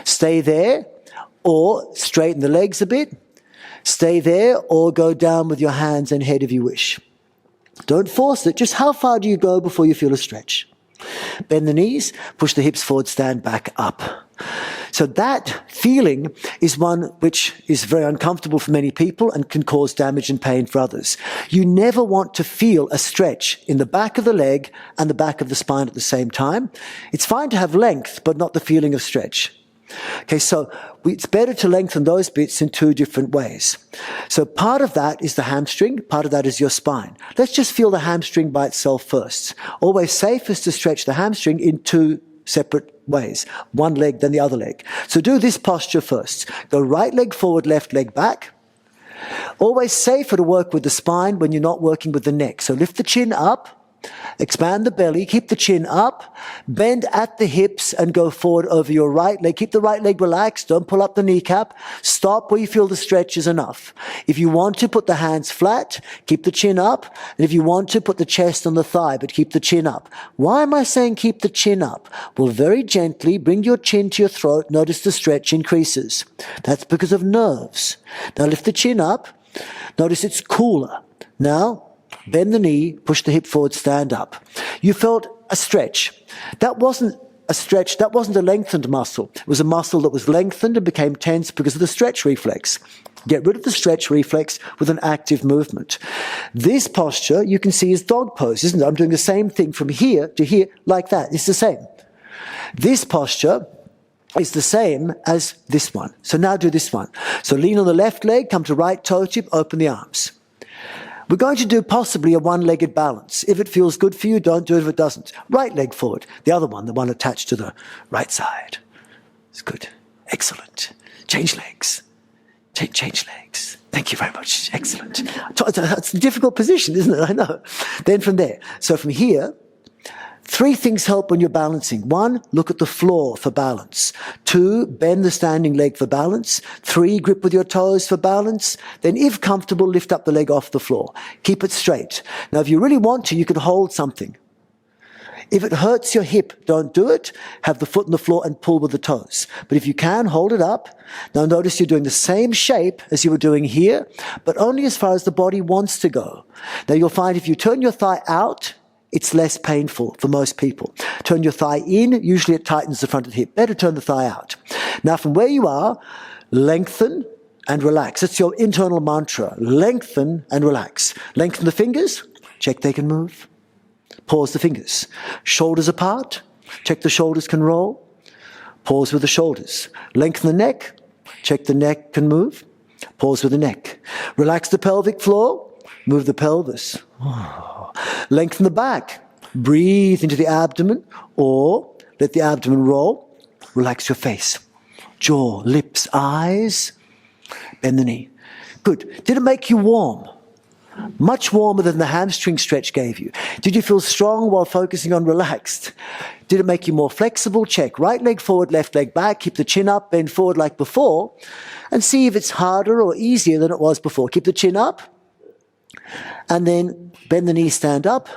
Stay there, or straighten the legs a bit. Stay there, or go down with your hands and head if you wish. Don't force it, just how far do you go before you feel a stretch? Bend the knees, push the hips forward, stand back up. So that feeling is one which is very uncomfortable for many people and can cause damage and pain for others. You never want to feel a stretch in the back of the leg and the back of the spine at the same time. It's fine to have length, but not the feeling of stretch. Okay, so it's better to lengthen those bits in two different ways. So part of that is the hamstring, part of that is your spine. Let's just feel the hamstring by itself first. Always safest to stretch the hamstring in two separate ways. One leg, then the other leg. So do this posture first. Go right leg forward, left leg back. Always safer to work with the spine when you're not working with the neck. So lift the chin up. Expand the belly, keep the chin up, bend at the hips and go forward over your right leg. Keep the right leg relaxed, don't pull up the kneecap. Stop where you feel the stretch is enough. If you want to, put the hands flat, keep the chin up. And if you want to, put the chest on the thigh, but keep the chin up. Why am I saying keep the chin up? Well, very gently bring your chin to your throat. Notice the stretch increases. That's because of nerves. Now lift the chin up. Notice it's cooler. Now, bend the knee, push the hip forward, stand up. You felt a stretch. That wasn't a stretch, that wasn't a lengthened muscle. It was a muscle that was lengthened and became tense because of the stretch reflex. Get rid of the stretch reflex with an active movement. This posture, you can see, is dog pose, isn't it? I'm doing the same thing from here to here, like that. It's the same. This posture is the same as this one. So now do this one. So lean on the left leg, come to right toe tip, open the arms. We're going to do possibly a one-legged balance. If it feels good for you, don't do it if it doesn't. Right leg forward. The other one, the one attached to the right side. It's good. Excellent. Change legs. Change legs. Thank you very much. Excellent. It's a difficult position, isn't it? I know. Then from there. So from here, 3 things help when you're balancing. 1, look at the floor for balance. 2, bend the standing leg for balance. 3, grip with your toes for balance. Then, if comfortable, lift up the leg off the floor. Keep it straight. Now, if you really want to, you can hold something. If it hurts your hip, don't do it. Have the foot on the floor and pull with the toes. But if you can, hold it up. Now notice you're doing the same shape as you were doing here, but only as far as the body wants to go. Now you'll find if you turn your thigh out, it's less painful for most people. Turn your thigh in, usually it tightens the front of the hip. Better turn the thigh out. Now from where you are, lengthen and relax. It's your internal mantra. Lengthen and relax. Lengthen the fingers, check they can move. Pause the fingers. Shoulders apart, check the shoulders can roll. Pause with the shoulders. Lengthen the neck, check the neck can move. Pause with the neck. Relax the pelvic floor, move the pelvis. Lengthen the back. Breathe into the abdomen or let the abdomen roll. Relax your face. Jaw, lips, eyes. Bend the knee. Good. Did it make you warm? Much warmer than the hamstring stretch gave you. Did you feel strong while focusing on relaxed? Did it make you more flexible? Check. Right leg forward, left leg back. Keep the chin up, bend forward like before. And see if it's harder or easier than it was before. Keep the chin up. And then bend the knee, stand up.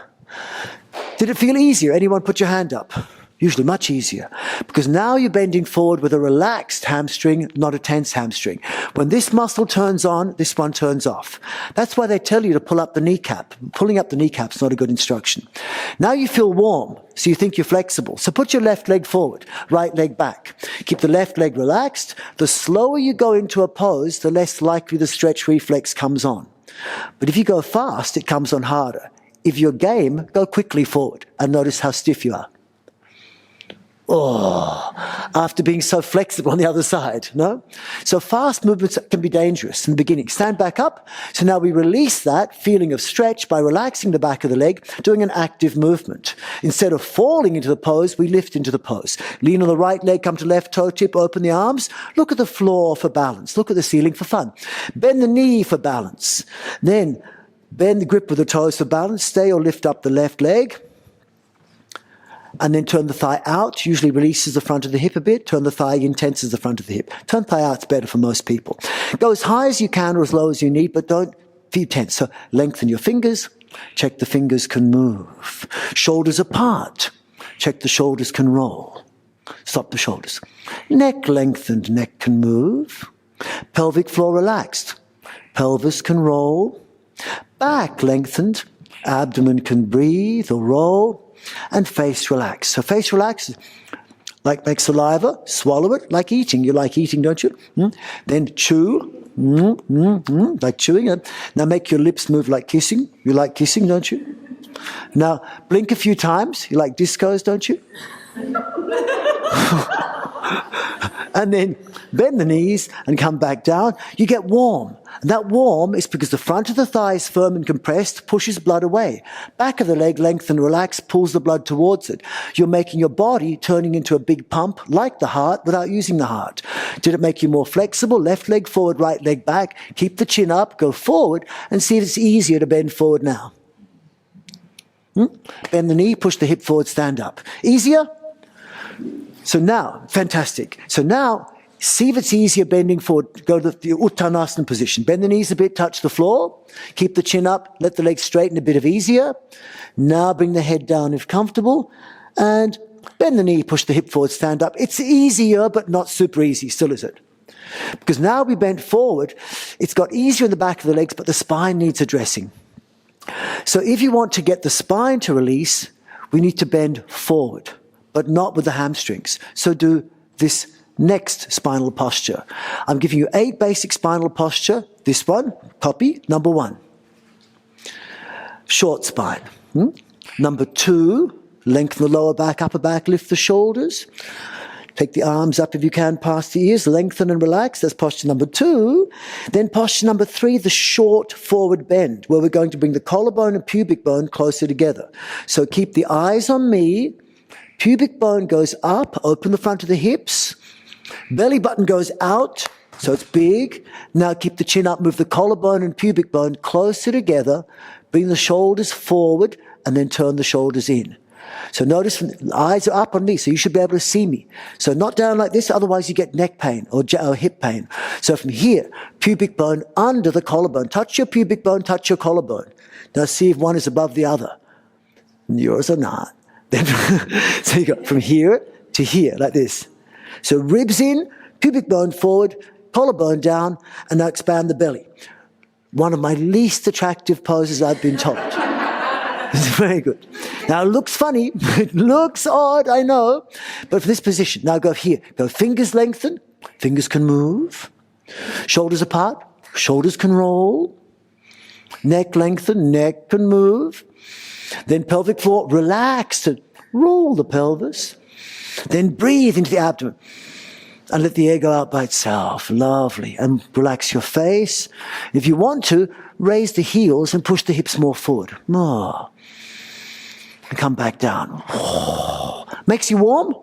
Did it feel easier? Anyone put your hand up? Usually much easier. Because now you're bending forward with a relaxed hamstring, not a tense hamstring. When this muscle turns on, this one turns off. That's why they tell you to pull up the kneecap. Pulling up the kneecap's not a good instruction. Now you feel warm, so you think you're flexible. So put your left leg forward, right leg back. Keep the left leg relaxed. The slower you go into a pose, the less likely the stretch reflex comes on. But if you go fast, it comes on harder. If you're game, go quickly forward and notice how stiff you are. Oh, after being so flexible on the other side, no? So fast movements can be dangerous in the beginning. Stand back up. So now we release that feeling of stretch by relaxing the back of the leg, doing an active movement. Instead of falling into the pose, we lift into the pose. Lean on the right leg, come to left toe tip, open the arms. Look at the floor for balance. Look at the ceiling for fun. Bend the knee for balance. Then bend the grip with the toes for balance. Stay or lift up the left leg. And then turn the thigh out, usually releases the front of the hip a bit. Turn the thigh in, tenses the front of the hip. Turn thigh out's better for most people. Go as high as you can or as low as you need, but don't feel tense. So lengthen your fingers. Check the fingers can move. Shoulders apart. Check the shoulders can roll. Stop the shoulders. Neck lengthened, neck can move. Pelvic floor relaxed. Pelvis can roll. Back lengthened. Abdomen can breathe or roll. And face relax. So face relax, like make saliva, swallow it, like eating. You like eating, don't you? Then chew, like chewing it. Now make your lips move like kissing. You like kissing, don't you? Now blink a few times. You like discos, don't you? And then bend the knees and come back down. You get warm. And that warm is because the front of the thigh is firm and compressed, pushes blood away. Back of the leg, lengthen, relax, pulls the blood towards it. You're making your body turning into a big pump, like the heart, without using the heart. Did it make you more flexible? Left leg forward, right leg back. Keep the chin up, go forward, and see if it's easier to bend forward now. Bend the knee, push the hip forward, stand up. Easier? So now, fantastic. So now, see if it's easier bending forward. Go to the Uttanasana position. Bend the knees a bit, touch the floor. Keep the chin up, let the legs straighten a bit of easier. Now bring the head down if comfortable. And bend the knee, push the hip forward, stand up. It's easier, but not super easy, still is it? Because now we bent forward, it's got easier in the back of the legs, but the spine needs addressing. So if you want to get the spine to release, we need to bend forward, but not with the hamstrings. So do this next spinal posture. I'm giving you 8 basic spinal posture. This one, copy, number 1. Short spine. Number 2, lengthen the lower back, upper back, lift the shoulders. Take the arms up if you can past the ears, lengthen and relax. That's posture number 2. Then posture number 3, the short forward bend, where we're going to bring the collarbone and pubic bone closer together. So keep the eyes on me. Pubic bone goes up, open the front of the hips. Belly button goes out, so it's big. Now keep the chin up, move the collarbone and pubic bone closer together. Bring the shoulders forward and then turn the shoulders in. So notice the eyes are up on me, so you should be able to see me. So not down like this, otherwise you get neck pain or hip pain. So from here, pubic bone under the collarbone. Touch your pubic bone, touch your collarbone. Now see if one is above the other. Yours are not. Then so you go from here to here, like this. So ribs in, pubic bone forward, collarbone down, and now expand the belly. One of my least attractive poses, I've been told. It's very good. Now it looks funny, it looks odd, I know, but for this position, now go here. Go fingers lengthen, fingers can move. Shoulders apart, shoulders can roll. Neck lengthen, neck can move. Then pelvic floor, relax and roll the pelvis. Then breathe into the abdomen and let the air go out by itself. Lovely. And relax your face. If you want to, raise the heels and push the hips more forward. More. And come back down. Oh. Makes you warm?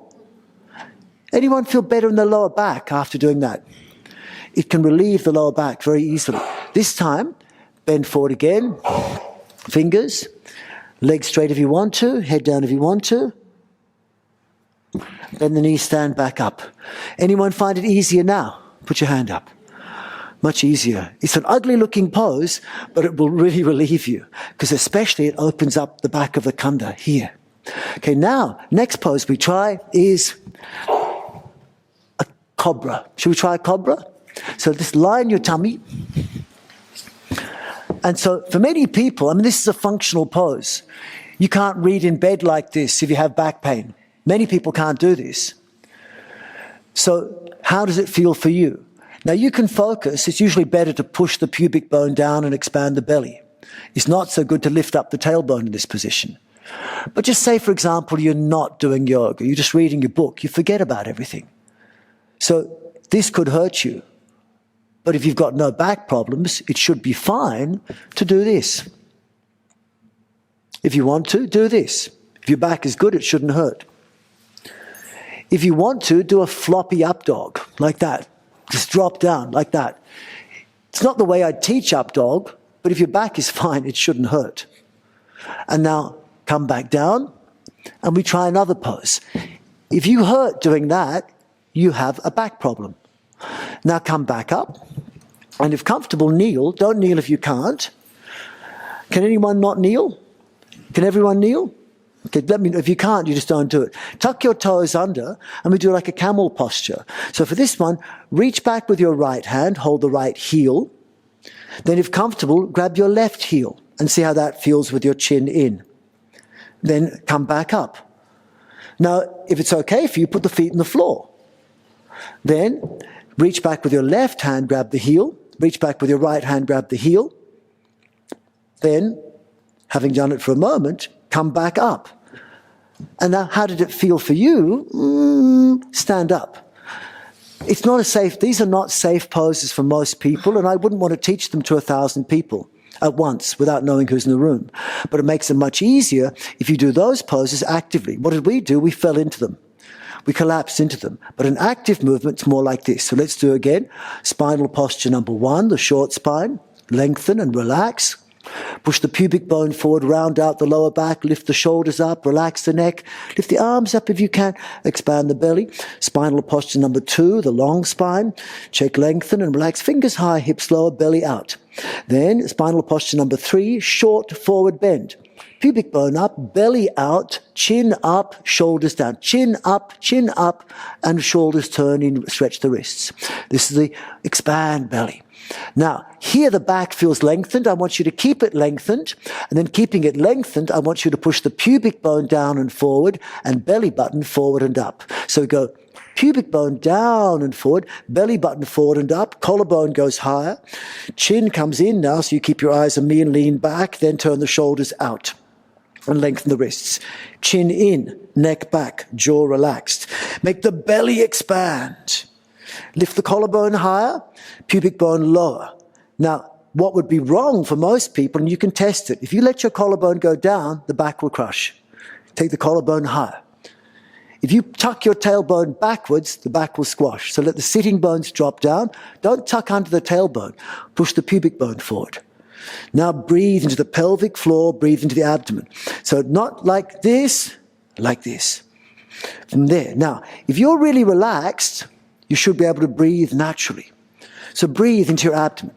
Anyone feel better in the lower back after doing that? It can relieve the lower back very easily. This time, bend forward again. Fingers. Legs straight if you want to. Head down if you want to. Bend the knees, stand back up. Anyone find it easier now? Put your hand up. Much easier. It's an ugly looking pose, but it will really relieve you, because especially it opens up the back of the khanda here. Okay, now, next pose we try is a cobra. Should we try a cobra? So just lie on your tummy. And so for many people, I mean, this is a functional pose. You can't read in bed like this if you have back pain. Many people can't do this. So how does it feel for you? Now you can focus. It's usually better to push the pubic bone down and expand the belly. It's not so good to lift up the tailbone in this position. But just say, for example, you're not doing yoga. You're just reading your book. You forget about everything. So this could hurt you. But if you've got no back problems, it should be fine to do this. If you want to, do this. If your back is good, it shouldn't hurt. If you want to, do a floppy up dog, like that. Just drop down, like that. It's not the way I teach up dog, but if your back is fine, it shouldn't hurt. And now, come back down, and we try another pose. If you hurt doing that, you have a back problem. Now come back up, and if comfortable, kneel. Don't kneel if you can't. Can anyone not kneel? Can everyone kneel? Okay, let me know. If you can't, you just don't do it. Tuck your toes under, and we do like a camel posture. So for this one, reach back with your right hand, hold the right heel. Then if comfortable, grab your left heel and see how that feels with your chin in. Then come back up. Now, if it's okay for you, put the feet on the floor. Then reach back with your left hand, grab the heel. Reach back with your right hand, grab the heel. Then, having done it for a moment, come back up. And now, how did it feel for you? Stand up. It's not a safe, these are not safe poses for most people, and I wouldn't want to teach them to 1,000 people at once without knowing who's in the room. But it makes it much easier if you do those poses actively. What did we do? We fell into them. We collapsed into them. But an active movement's more like this. So let's do again. Spinal posture number 1, the short spine. Lengthen and relax. Push the pubic bone forward, round out the lower back, lift the shoulders up, relax the neck, lift the arms up if you can, expand the belly. Spinal posture number 2, the long spine. Check lengthen and relax, fingers high, hips lower, belly out. Then spinal posture number 3, short forward bend. pubic bone up, belly out, chin up, shoulders down. Chin up, and shoulders turn in, stretch the wrists. This is the expand belly. Now, here the back feels lengthened. I want you to keep it lengthened. And then keeping it lengthened, I want you to push the pubic bone down and forward and belly button forward and up. So we go pubic bone down and forward, belly button forward and up, collarbone goes higher, chin comes in now, so you keep your eyes on me and lean back, then turn the shoulders out and lengthen the wrists. Chin in, neck back, jaw relaxed. Make the belly expand. Lift the collarbone higher, pubic bone lower. Now, what would be wrong for most people, and you can test it, if you let your collarbone go down, the back will crush. Take the collarbone higher. If you tuck your tailbone backwards, the back will squash. So let the sitting bones drop down. Don't tuck under the tailbone. Push the pubic bone forward. Now breathe into the pelvic floor, breathe into the abdomen. So not like this, like this. From there. Now, if you're really relaxed, you should be able to breathe naturally. So breathe into your abdomen.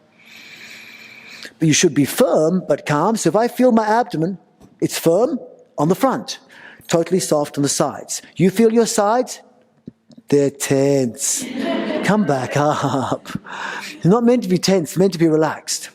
But you should be firm but calm. So if I feel my abdomen, it's firm on the front. Totally soft on the sides. You feel your sides? They're tense. Come back up. You're not meant to be tense, you're meant to be relaxed.